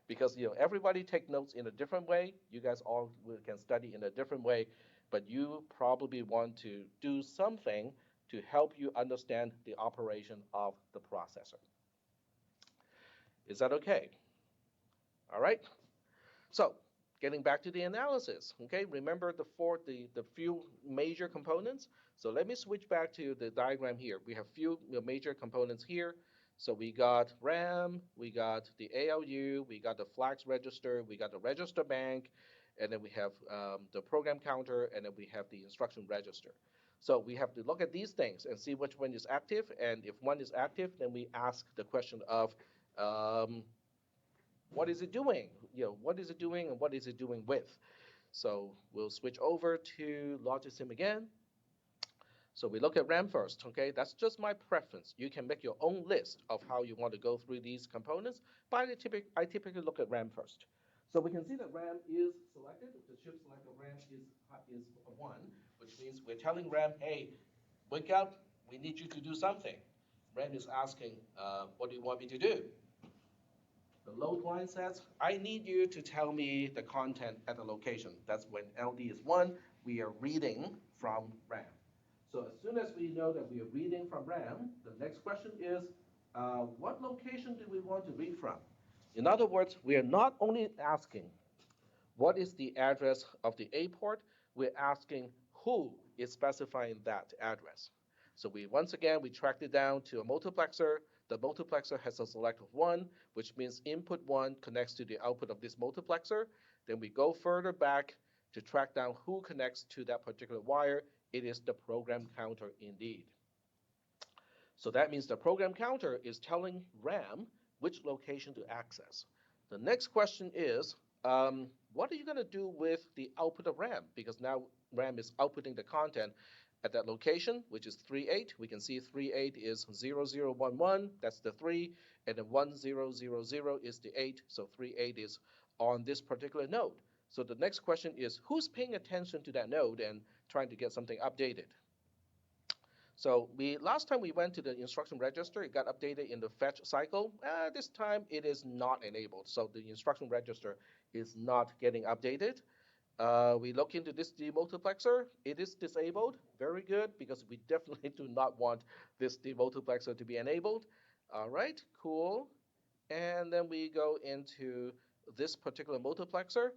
because everybody take notes in a different way. You guys all can study in a different way, but you probably want to do something to help you understand the operation of the processor. Is that okay? All right. So getting back to the analysis, okay, remember the few major components. So let me switch back to the diagram here. We have few major components here. So we got RAM, we got the ALU, we got the flags register, we got the register bank, and then we have the program counter, and then we have the instruction register. So we have to look at these things and see which one is active, and if one is active, then we ask the question of what is it doing? What is it doing and what is it doing with? So we'll switch over to Logisim again. So we look at RAM first, okay? That's just my preference. You can make your own list of how you want to go through these components, but I typically look at RAM first. So we can see that RAM is selected. The chip select of RAM is 1, which means we're telling RAM, hey, wake up, we need you to do something. RAM is asking, what do you want me to do? The load line says, I need you to tell me the content at the location. That's when LD is 1, we are reading from RAM. So as soon as we know that we are reading from RAM, the next question is, what location do we want to read from? In other words, we are not only asking what is the address of the A port, we're asking who is specifying that address. So once again, we tracked it down to a multiplexer. The multiplexer has a select of 1, which means input 1 connects to the output of this multiplexer. Then we go further back to track down who connects to that particular wire. It is the program counter indeed. So that means the program counter is telling RAM which location to access. The next question is, what are you going to do with the output of RAM? Because now RAM is outputting the content at that location, which is 3.8. We can see 3.8 is 0011, that's the 3, and then 1000 is the 8, so 3.8 is on this particular node. So the next question is, who's paying attention to that node and trying to get something updated? So last time we went to the instruction register, it got updated in the fetch cycle. This time it is not enabled, so the instruction register is not getting updated. We look into this demultiplexer. It is disabled. Very good, because we definitely do not want this demultiplexer to be enabled. All right, cool. And then we go into this particular multiplexer.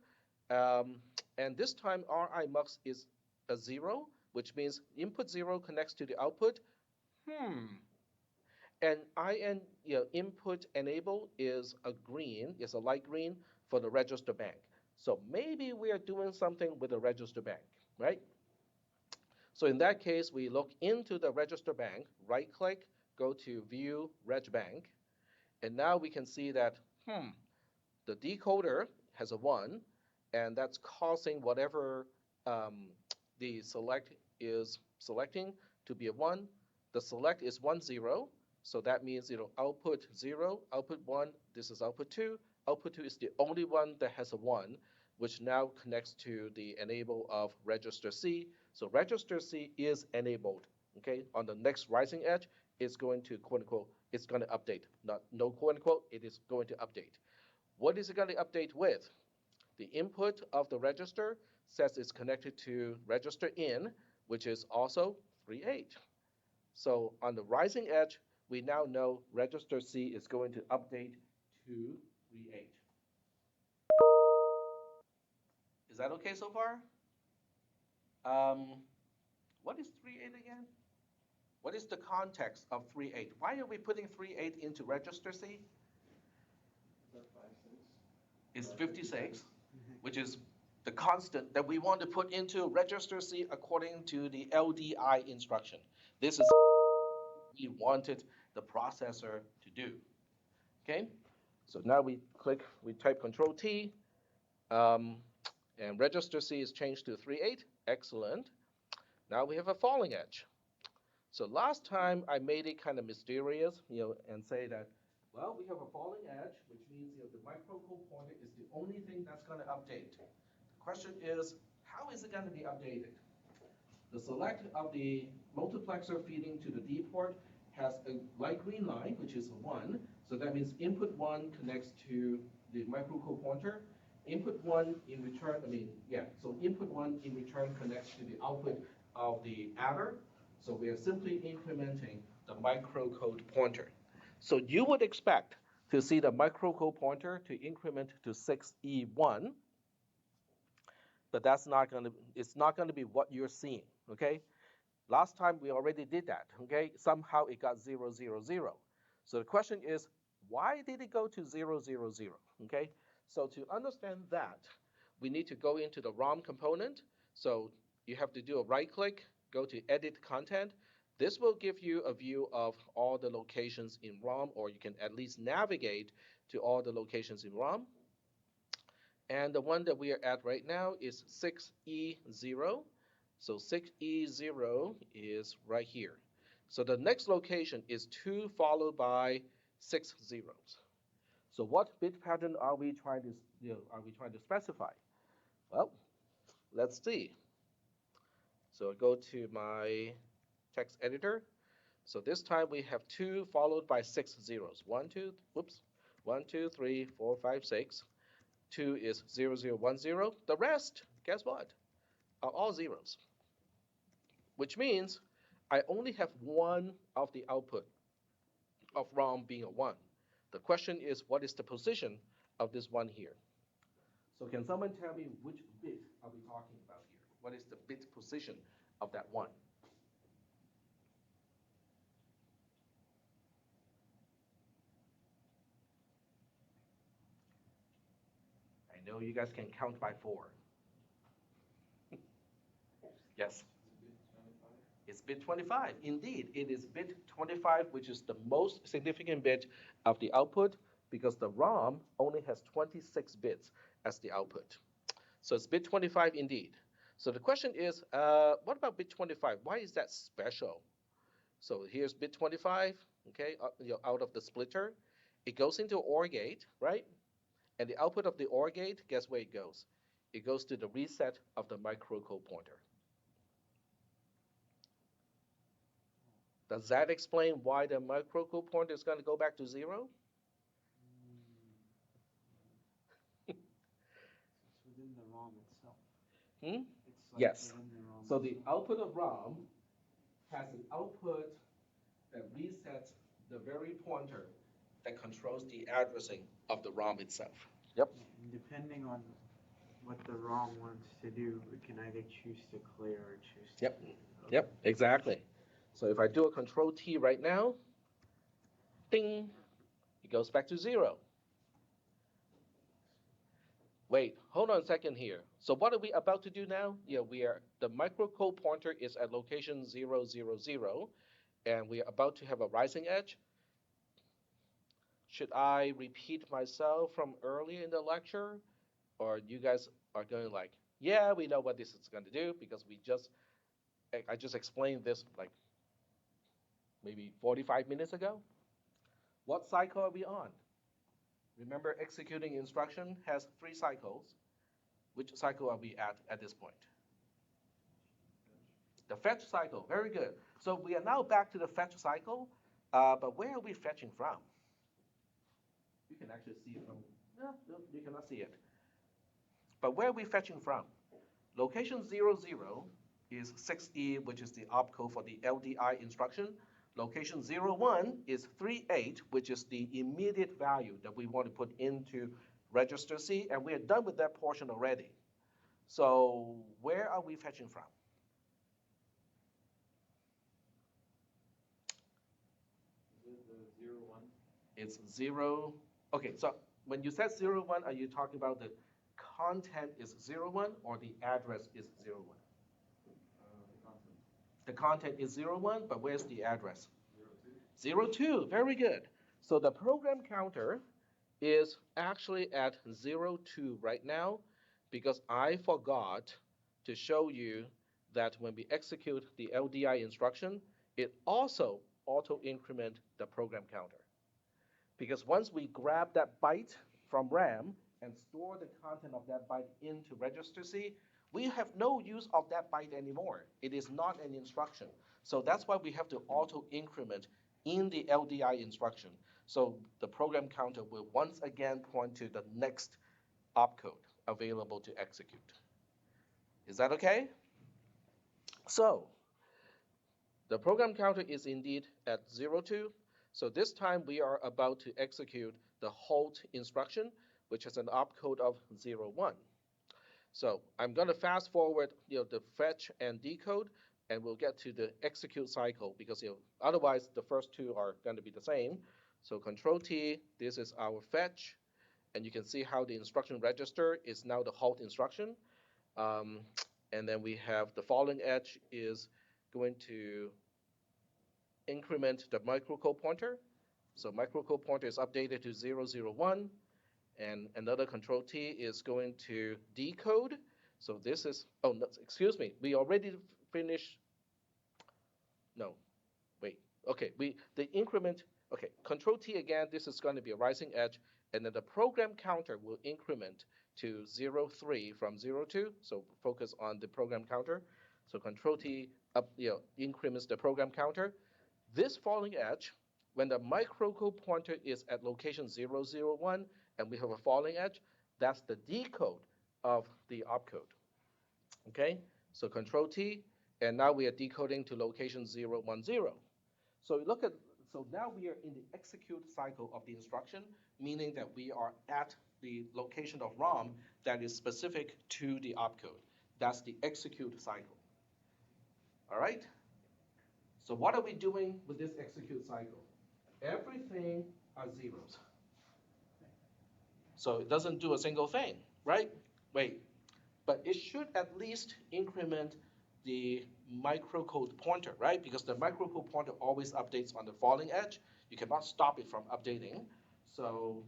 Um, and this time RI mux is a 0, which means input 0 connects to the output. And input enable is a light green for the register bank. So maybe we are doing something with the register bank, right? So in that case, we look into the register bank, right click, go to view reg bank, and now we can see that, the decoder has a 1, and that's causing whatever um, the select is selecting to be a 1. The select is 1, 0, so that means output 0, output 1, this is output 2. Output 2 is the only one that has a 1, which now connects to the enable of register C. So register C is enabled. Okay, on the next rising edge, it's going to quote unquote, it's going to update. Not no quote unquote, it is going to update. What is it going to update with? The input of the register says it's connected to register in, which is also 3.8. So on the rising edge, we now know register C is going to update to 3.8. Is that okay so far? Um, what is 3.8 again? What is the context of 3.8? Why are we putting 3.8 into register C? It's 56, which is the constant that we want to put into register C according to the LDI instruction. This is what we wanted the processor to do. Okay, so now we type Control T, um, and register C is changed to 3.8. Excellent. Now we have a falling edge. So last time I made it kind of mysterious, and say that, well, we have a falling edge, which means the microcode pointer is the only thing that's going to update. The question is, how is it going to be updated? The select of the multiplexer feeding to the D port has a light green line, which is a 1. So that means input 1 connects to the microcode pointer. Input 1 in return, so input 1 in return connects to the output of the adder. So we are simply incrementing the microcode pointer. So you would expect to see the microcode pointer to increment to 6E1, but it's not going to be what you're seeing, okay? Last time we already did that, okay? Somehow it got 0, 0, 0. So the question is, why did it go to 0, 0, 0, okay? So to understand that, we need to go into the ROM component. So you have to do a right click, go to edit content. This will give you a view of all the locations in ROM, or you can at least navigate to all the locations in ROM. And the one that we are at right now is 6E0. So 6E0 is right here. So the next location is 2 followed by 6 zeros. So what bit pattern are we trying to specify? Well, let's see. So I go to my text editor. So this time we have 2 followed by 6 zeros. 1, 2, whoops. 1, 2, 3, 4, 5, 6. 2 is 0, 0, 1, 0. The rest, guess what, are all zeros, which means I only have one of the output of ROM being a 1. The question is, what is the position of this 1 here? So can someone tell me which bit are we talking about here? What is the bit position of that 1? I know you guys can count by 4. Yes? It's bit 25. Indeed, it is bit 25, which is the most significant bit of the output because the ROM only has 26 bits as the output. So it's bit 25 indeed. So the question is, what about bit 25? Why is that special? So here's bit 25, okay, out of the splitter. It goes into OR gate, right? And the output of the OR gate, guess where it goes? It goes to the reset of the microcode pointer. Does that explain why the microcode pointer is going to go back to 0? It's within the ROM itself. Hmm? It's like Yes. within the ROM So the itself. output of ROM has an output that resets the very pointer that controls the addressing of the ROM itself. Yep. And depending on what the ROM wants to do. We can either choose to clear or choose to. Yep. Yep, exactly. So if I do a control T right now, ding, it goes back to 0. Wait, hold on a second here. So what are we about to do now? Yeah, the microcode pointer is at location 000, and we are about to have a rising edge. Should I repeat myself from earlier in the lecture? Or you guys are going like, yeah, we know what this is going to do because I just explained this like maybe 45 minutes ago. What cycle are we on? Remember, executing instruction has 3 cycles. Which cycle are we at this point? The fetch cycle. Very good. So we are now back to the fetch cycle, but where are we fetching from? You can actually see it from, no, you cannot see it. But where are we fetching from? Location 00 is 6E, which is the opcode for the LDI instruction. Location 01 is 38, which is the immediate value that we want to put into register C, and we are done with that portion already. So where are we fetching from? It's 0. Okay, so when you said 01, are you talking about the content is 01 or the address is 01? The content is 01, but where's the address? 02. Very good. So the program counter is actually at 02 right now because I forgot to show you that when we execute the LDI instruction, it also auto increment the program counter. Because once we grab that byte from RAM and store the content of that byte into register C, we have no use of that byte anymore. It is not an instruction. So that's why we have to auto increment in the LDI instruction. So the program counter will once again point to the next opcode available to execute. Is that okay? So the program counter is indeed at 02. So this time we are about to execute the halt instruction, which has an opcode of 01. So I'm going to fast forward the fetch and decode, and we'll get to the execute cycle because otherwise the first two are going to be the same. So Control T, this is our fetch, and you can see how the instruction register is now the halt instruction. And then we have the following edge is going to increment the microcode pointer. So microcode pointer is updated to 001, and another Control T is going to decode. So this is, oh, no, excuse me, we already finished, no, wait, okay, the increment, okay, Control T again, this is going to be a rising edge, and then the program counter will increment to 03 from 02, so focus on the program counter. So Control T increments the program counter. This falling edge, when the microcode pointer is at location 001 and we have a falling edge, that's the decode of the opcode. Okay, so Control T, and now we are decoding to location 010. So now we are in the execute cycle of the instruction, meaning that we are at the location of ROM that is specific to the opcode. That's the execute cycle. All right? So what are we doing with this execute cycle? Everything are zeros. So it doesn't do a single thing, right? Wait, but it should at least increment the microcode pointer, right? Because the microcode pointer always updates on the falling edge. You cannot stop it from updating. So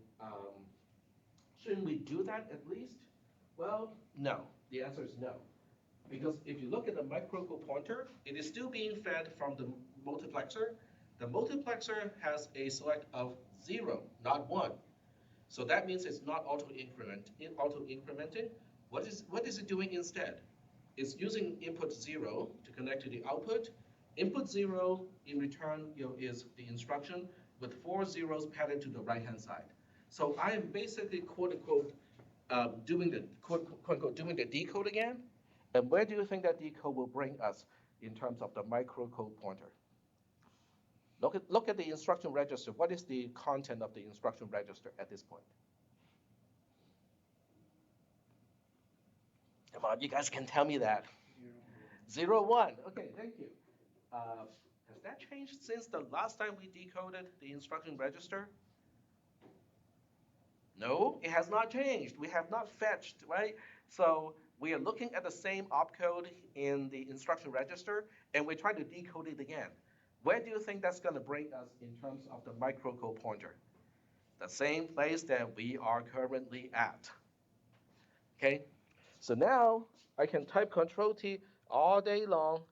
shouldn't we do that at least? Well, no. The answer is no. Because if you look at the microcode pointer, it is still being fed from the multiplexer. The multiplexer has a select of 0, not 1. So that means it's not auto-incrementing. What is it doing instead? It's using input 0 to connect to the output. Input 0 in return is the instruction with 4 zeros padded to the right-hand side. So I am basically quote-unquote doing the decode again. And where do you think that decode will bring us in terms of the microcode pointer? Look at the instruction register. What is the content of the instruction register at this point? Come on, you guys can tell me that. 0, 1. Okay, thank you. Has that changed since the last time we decoded the instruction register? No, it has not changed. We have not fetched, right? So we are looking at the same opcode in the instruction register, and we're trying to decode it again. Where do you think that's going to bring us in terms of the microcode pointer? The same place that we are currently at. Okay, so now I can type Control T all day long,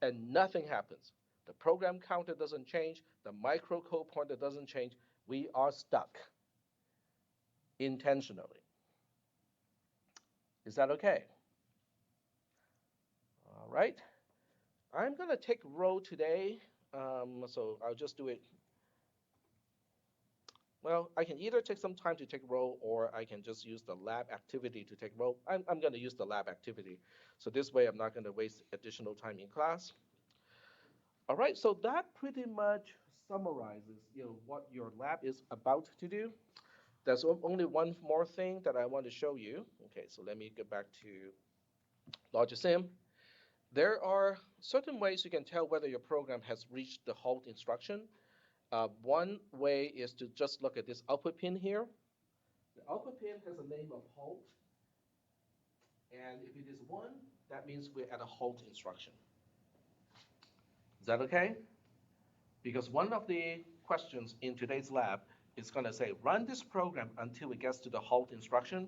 and nothing happens. The program counter doesn't change. The microcode pointer doesn't change. We are stuck intentionally. Is that okay? All right. I'm going to take row today. So I'll just do it. Well, I can either take some time to take row, or I can just use the lab activity to take row. I'm going to use the lab activity. So this way I'm not going to waste additional time in class. All right, so that pretty much summarizes what your lab is about to do. There's only one more thing that I want to show you. Okay, so let me get back to Logisim. There are certain ways you can tell whether your program has reached the halt instruction. One way is to just look at this output pin here. The output pin has a name of halt, and if it is 1, that means we're at a halt instruction. Is that okay? Because one of the questions in today's lab is going to say, run this program until it gets to the halt instruction.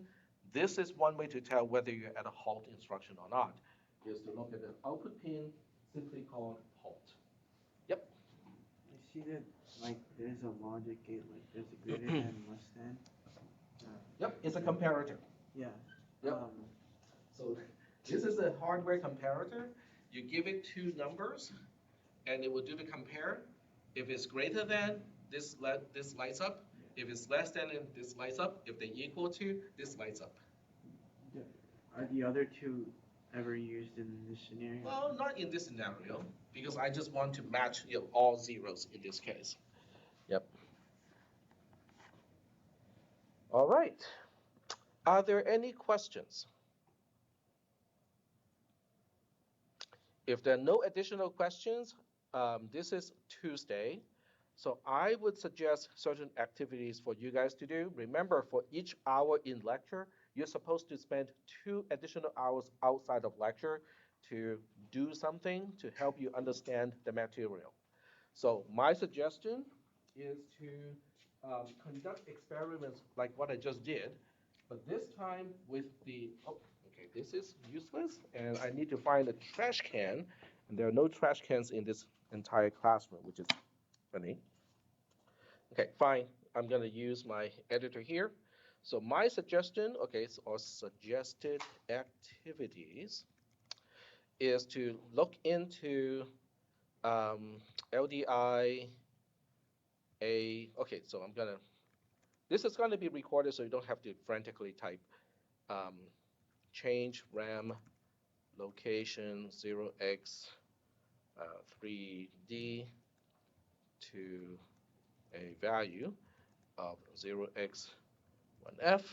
This is one way to tell whether you're at a halt instruction or not, is to look at the output pin simply called halt. Yep. I see that, like, there's a logic gate, like, there's a greater than, less than. Yep, it's a comparator. Yeah. Yep. So this is a hardware comparator. You give it 2 numbers, and it will do the compare. If it's greater than, this lights up. If it's less than, this lights up. If they equal to, this lights up. Are the other 2 ever used in this scenario? Well, not in this scenario, because I just want to match all zeros in this case. Yep. All right. Are there any questions? If there are no additional questions, this is Tuesday. So I would suggest certain activities for you guys to do. Remember, for each hour in lecture, you're supposed to spend 2 additional hours outside of lecture to do something to help you understand the material. So my suggestion is to conduct experiments like what I just did, but this time with the, oh, okay, this is useless, and I need to find a trash can, and there are no trash cans in this entire classroom, which is funny. Okay, fine. I'm going to use my editor here. So my suggestion, okay, or suggested activities is to look into LDI okay, so this is gonna be recorded so you don't have to frantically type um, change RAM location 0x 3D to a value of 0x 1F.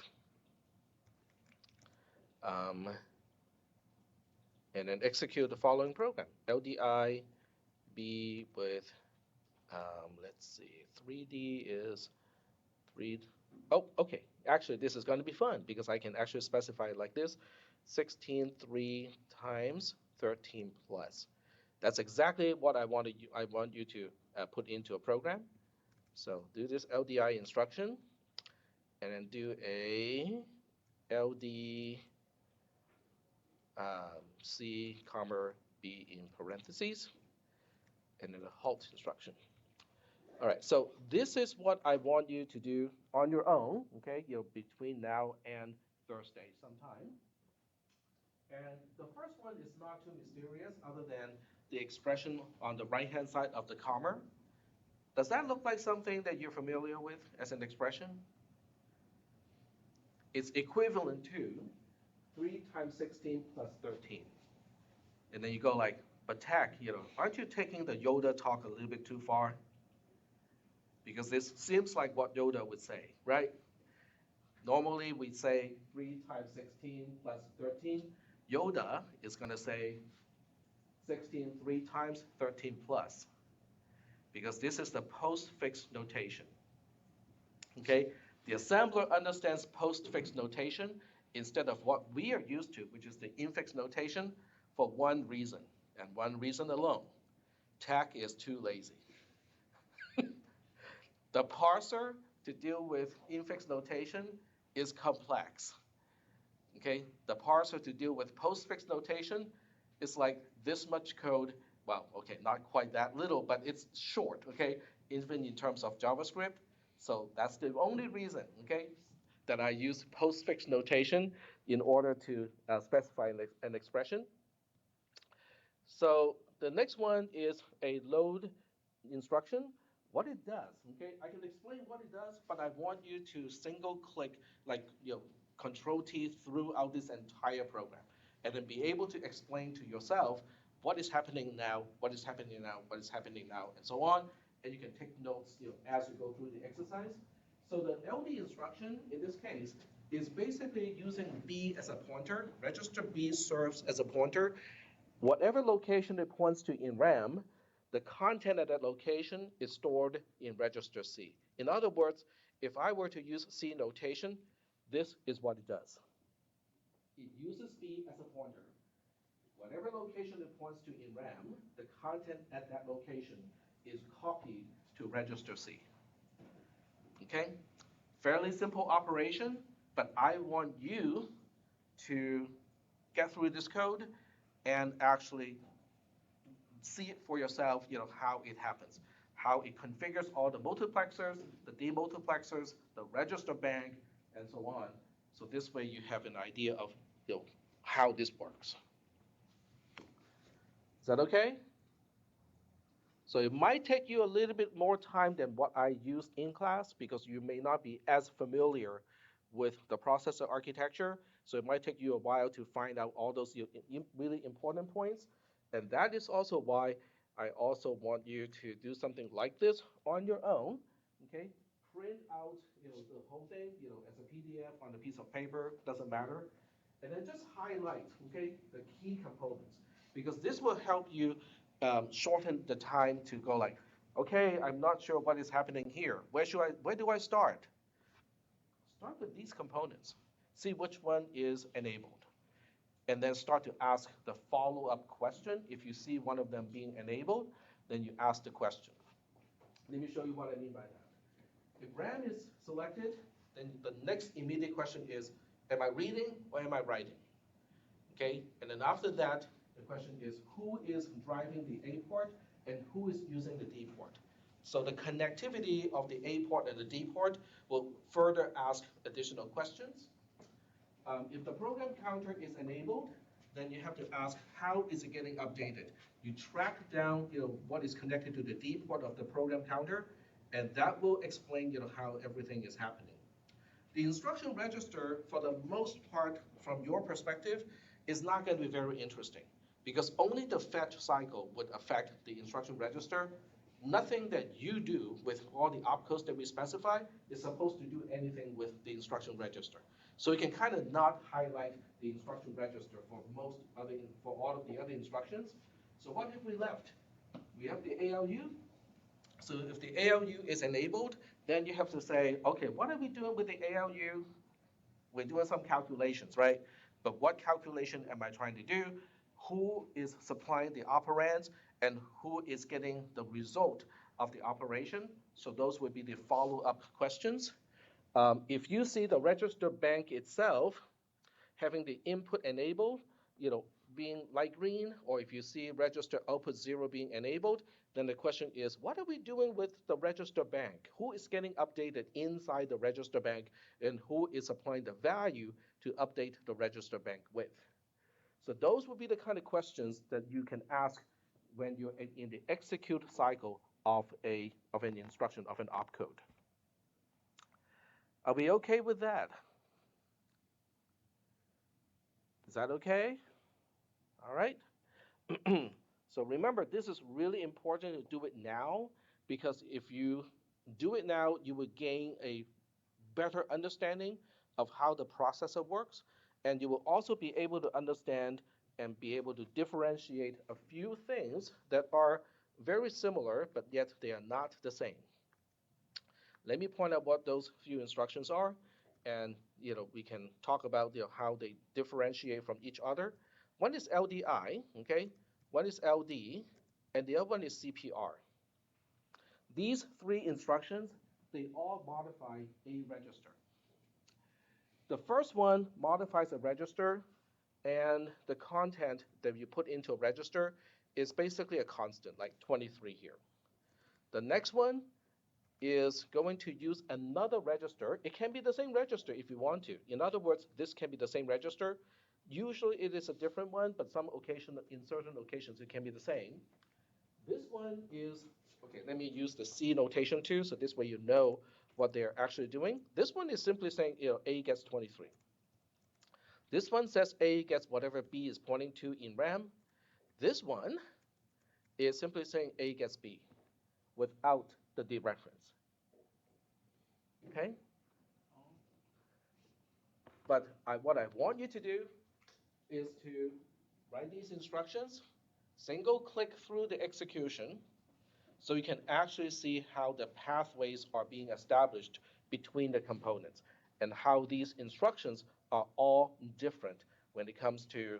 And then execute the following program. LDI B with, let's see, 3D is 3. Oh, okay. Actually, this is going to be fun because I can actually specify it like this: 16 3 times 13 plus. That's exactly what I want you to put into a program. So do this LDI instruction, and then do a LD C comma B in parentheses, and then a halt instruction. All right, so this is what I want you to do on your own, okay, between now and Thursday sometime. And the first one is not too mysterious other than the expression on the right-hand side of the comma. Does that look like something that you're familiar with as an expression? It's equivalent to 3 times 16 plus 13. And then you go like, but Tech, aren't you taking the Yoda talk a little bit too far? Because this seems like what Yoda would say, right? Normally we say 3 times 16 plus 13, Yoda is going to say 16 3 times 13 plus, because this is the postfix notation. Okay, the assembler understands postfix notation instead of what we are used to, which is the infix notation, for one reason, and one reason alone. TAC is too lazy. The parser to deal with infix notation is complex. Okay, the parser to deal with postfix notation is like this much code. Well, okay, not quite that little, but it's short. Okay, even in terms of JavaScript. So that's the only reason. Okay, that I use postfix notation in order to specify an expression. So the next one is a load instruction. What it does, okay, I can explain what it does, but I want you to single click, like, Control T throughout this entire program, and then be able to explain to yourself what is happening now, what is happening now, what is happening now, and so on. And you can take notes, as you go through the exercise. So the LD instruction in this case is basically using B as a pointer. Register B serves as a pointer. Whatever location it points to in RAM, the content at that location is stored in register C. In other words, if I were to use C notation, this is what it does. It uses B as a pointer. Whatever location it points to in RAM, the content at that location is copied to register C. Okay? Fairly simple operation, but I want you to get through this code and actually see it for yourself, how it happens, how it configures all the multiplexers, the demultiplexers, the register bank, and so on. So this way you have an idea of, how this works. Is that okay? So it might take you a little bit more time than what I used in class, because you may not be as familiar with the processor architecture. So it might take you a while to find out all those really important points. And that is also why I also want you to do something like this on your own. Okay, print out the whole thing as a PDF on a piece of paper, doesn't matter, and then just highlight the key components, because this will help you shorten the time to go like, okay, I'm not sure what is happening here. Where do I start? Start with these components. See which one is enabled. And then start to ask the follow-up question. If you see one of them being enabled, then you ask the question. Let me show you what I mean by that. If RAM is selected, then the next immediate question is, am I reading or am I writing? Okay, and then after that, the question is, who is driving the A port and who is using the D port? So the connectivity of the A port and the D port will further ask additional questions. If the program counter is enabled, then you have to ask, how is it getting updated? You track down, what is connected to the D port of the program counter, and that will explain, how everything is happening. The instruction register, for the most part, from your perspective, is not going to be very interesting, because only the fetch cycle would affect the instruction register. Nothing that you do with all the opcodes that we specify is supposed to do anything with the instruction register. So you can kind of not highlight the instruction register for all of the other instructions. So what have we left? We have the ALU. So if the ALU is enabled, then you have to say, okay, what are we doing with the ALU? We're doing some calculations, right? But what calculation am I trying to do? Who is supplying the operands, and who is getting the result of the operation? So those would be the follow-up questions. If you see the register bank itself having the input enabled, being light green, or if you see register output 0 being enabled, then the question is, what are we doing with the register bank? Who is getting updated inside the register bank, and who is applying the value to update the register bank with? So those would be the kind of questions that you can ask when you're in the execute cycle of an instruction, of an opcode. Are we okay with that? Is that okay? All right. So remember, this is really important to do it now, because if you do it now, you will gain a better understanding of how the processor works, And you will also be able to understand and be able to differentiate a few things that are very similar, but yet they are not the same. Let me point out what those few instructions are, and we can talk about how they differentiate from each other. One is LDI, okay? One is LD, and the other one is CPR. These three instructions, they all modify a register. The first one modifies a register, and the content that you put into a register is basically a constant, like 23 here. The next one is going to use another register. It can be the same register if you want to. In other words, this can be the same register. Usually it is a different one, but in certain occasions, it can be the same. This one is, okay, let me use the C notation too, so this way you know what they're actually doing. This one is simply saying, A gets 23. This one says A gets whatever B is pointing to in RAM. This one is simply saying A gets B without the dereference. Okay? But what I want you to do is to write these instructions, single click through the execution, so you can actually see how the pathways are being established between the components and how these instructions are all different when it comes to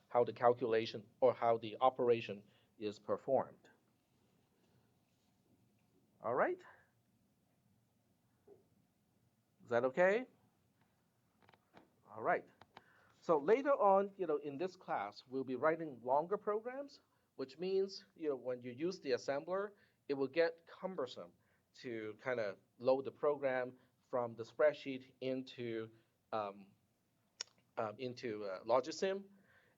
how the calculation or how the operation is performed. All right? Is that okay? All right. So later on, in this class, we'll be writing longer programs, which means, when you use the assembler, it will get cumbersome to kind of load the program from the spreadsheet into Logisim.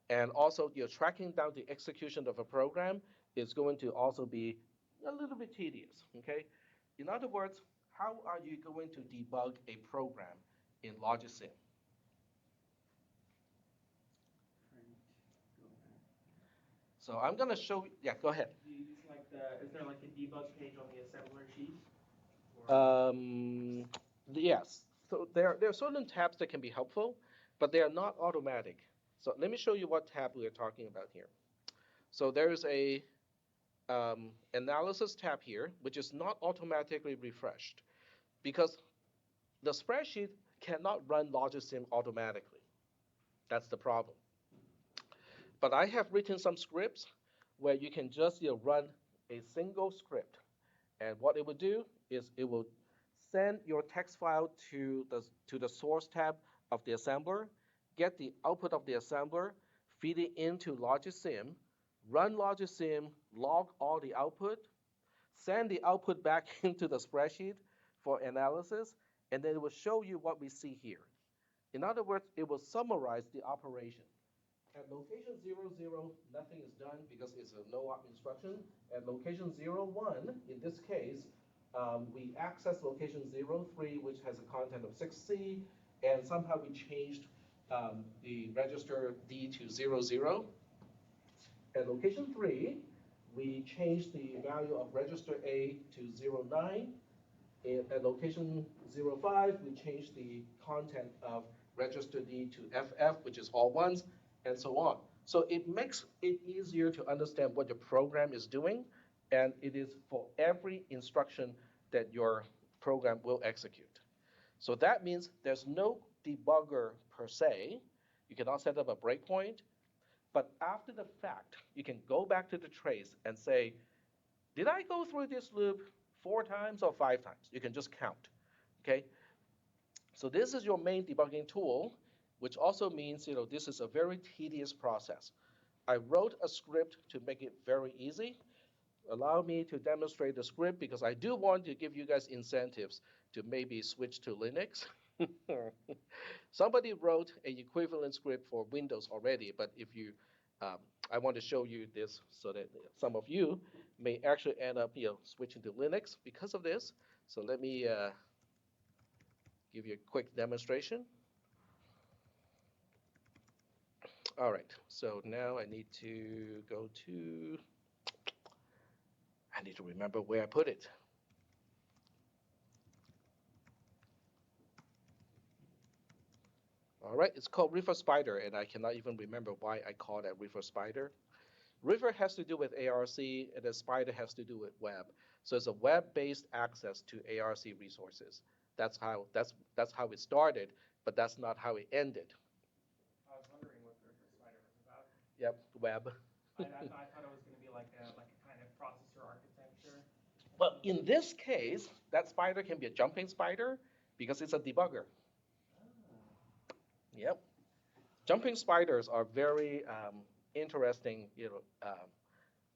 And also, tracking down the execution of a program is going to also be a little bit tedious, okay? In other words, how are you going to debug a program in Logisim? So I'm going to show you, yeah, go ahead. Do you use is there like a debug page on the assembler sheet? Yes. So there are certain tabs that can be helpful, but they are not automatic. So let me show you what tab we are talking about here. So there's a analysis tab here, which is not automatically refreshed because the spreadsheet cannot run Logisim automatically. That's the problem. But I have written some scripts where you can just run a single script. And what it will do is it will send your text file to the source tab of the assembler, get the output of the assembler, feed it into Logisim, run Logisim, log all the output, send the output back into the spreadsheet for analysis, and then it will show you what we see here. In other words, it will summarize the operation. At location 00, nothing is done because it's a no-op instruction. At location 01, in this case, we access location 03, which has a content of 6C, and somehow we changed the register D to 00. At location 3, we changed the value of register A to 09. At location 05, we changed the content of register D to FF, which is all ones, and so on. So it makes it easier to understand what your program is doing, and it is for every instruction that your program will execute. So that means there's no debugger per se. You cannot set up a breakpoint, but after the fact, you can go back to the trace and say, did I go through this loop 4 times or 5 times? You can just count, okay? So this is your main debugging tool, which also means, this is a very tedious process. I wrote a script to make it very easy. Allow me to demonstrate the script because I do want to give you guys incentives to maybe switch to Linux. Somebody wrote an equivalent script for Windows already, but if you, I want to show you this so that some of you may actually end up, switching to Linux because of this. So let me give you a quick demonstration. All right, so now I need to I need to remember where I put it. All right, it's called River Spider, and I cannot even remember why I call that River Spider. River has to do with ARC, and the Spider has to do with web. So it's a web-based access to ARC resources. That's how it started, but that's not how it ended. I was wondering what the River Spider was about. Yep, web. I thought it was going to be like a kind of processor architecture. Well, in this case, that spider can be a jumping spider because it's a debugger. Ah. Yep. Jumping spiders are very interesting,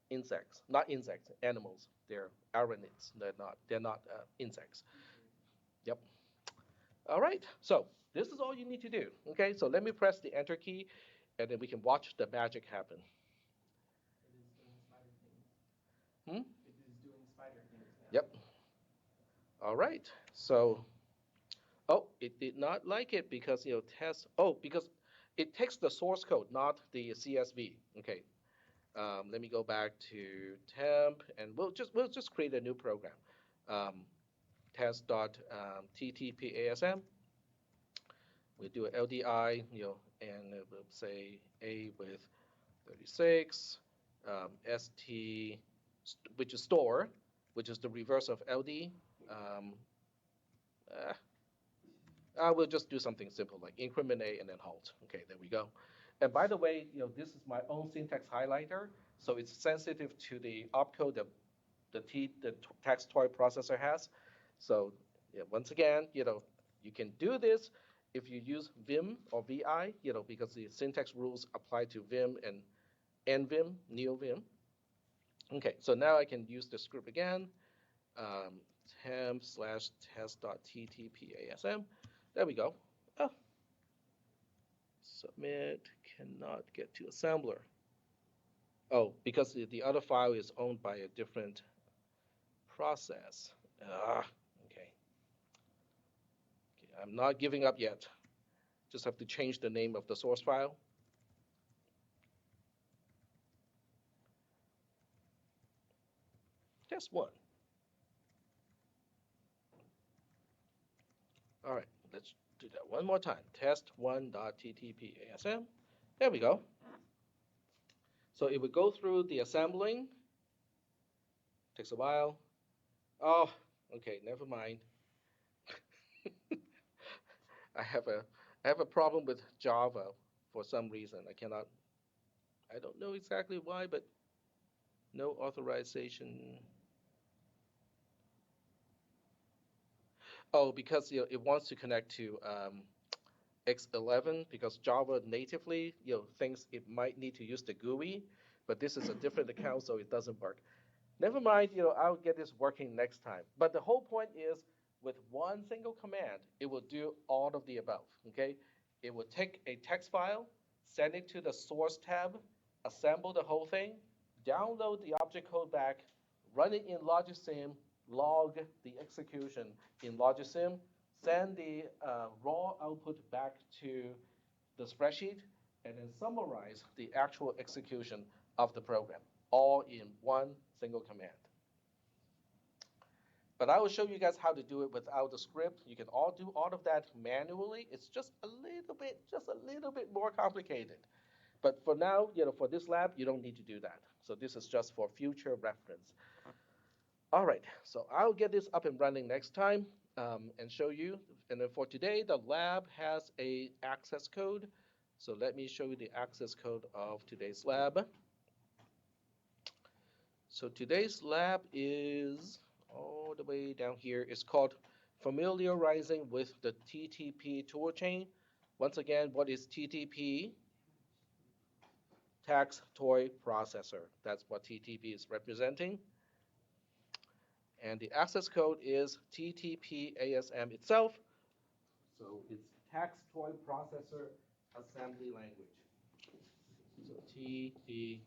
insects. Not insects, animals. They're arachnids. They're not insects. Yep. All right. So this is all you need to do. Okay. So let me press the enter key, and then we can watch the magic happen. It is doing spider things. Hmm? It is doing spider things now. Yep. All right. So, oh, it did not like it because test. Oh, because it takes the source code, not the CSV. Okay. Let me go back to temp, and we'll just create a new program. Um, test.ttpasm. We'll do an LDI, and we'll say A with 36, ST, which is store, which is the reverse of LD. Um, uh, I will just do something simple like increment A and then halt. Okay, there we go. And by the way, this is my own syntax highlighter, so it's sensitive to the opcode that the text toy processor has. So yeah, once again, you can do this if you use Vim or VI, because the syntax rules apply to Vim and NVim, NeoVim. Okay, so now I can use the script again. Um, temp/test.ttpasm. There we go. Oh, submit cannot get to assembler. Oh, because the other file is owned by a different process. Ah, okay. Okay, I'm not giving up yet. Just have to change the name of the source file. Test one. All right, let's do that one more time. Test1.ttpasm. There we go. So it would go through the assembling. Takes a while. Oh, okay, never mind. I have a I have a problem with Java for some reason. I don't know exactly why, but no authorization. Oh, because it wants to connect to X11 because Java natively thinks it might need to use the GUI, but this is a different account, so it doesn't work. Never mind, I'll get this working next time. But the whole point is with one single command, it will do all of the above, okay? It will take a text file, send it to the source tab, assemble the whole thing, download the object code back, run it in Logisim, log the execution in Logisim, send the raw output back to the spreadsheet, and then summarize the actual execution of the program, all in one single command. But I will show you guys how to do it without the script. You can all do all of that manually. It's just a little bit more complicated. But for now, for this lab, you don't need to do that. So this is just for future reference. All right, so I'll get this up and running next time and show you. And then for today, the lab has a access code. So let me show you the access code of today's lab. So today's lab is all the way down here. It's called Familiarizing with the TTP toolchain. Once again, what is TTP? Text Toy Processor. That's what TTP is representing. And the access code is TTP-ASM itself. So it's Text Toy Processor Assembly Language. So TTP-ASM.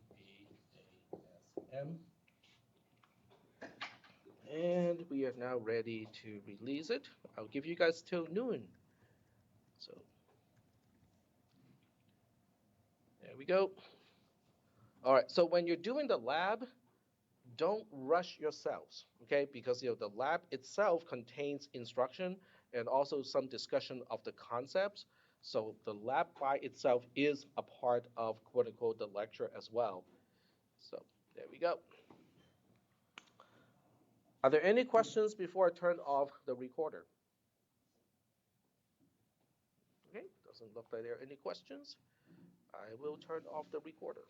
And we are now ready to release it. I'll give you guys till noon. So there we go. All right, so when you're doing the lab, don't rush yourselves, okay? Because the lab itself contains instruction and also some discussion of the concepts. So the lab by itself is a part of quote unquote the lecture as well. So there we go. Are there any questions before I turn off the recorder? Okay, doesn't look like there are any questions. I will turn off the recorder.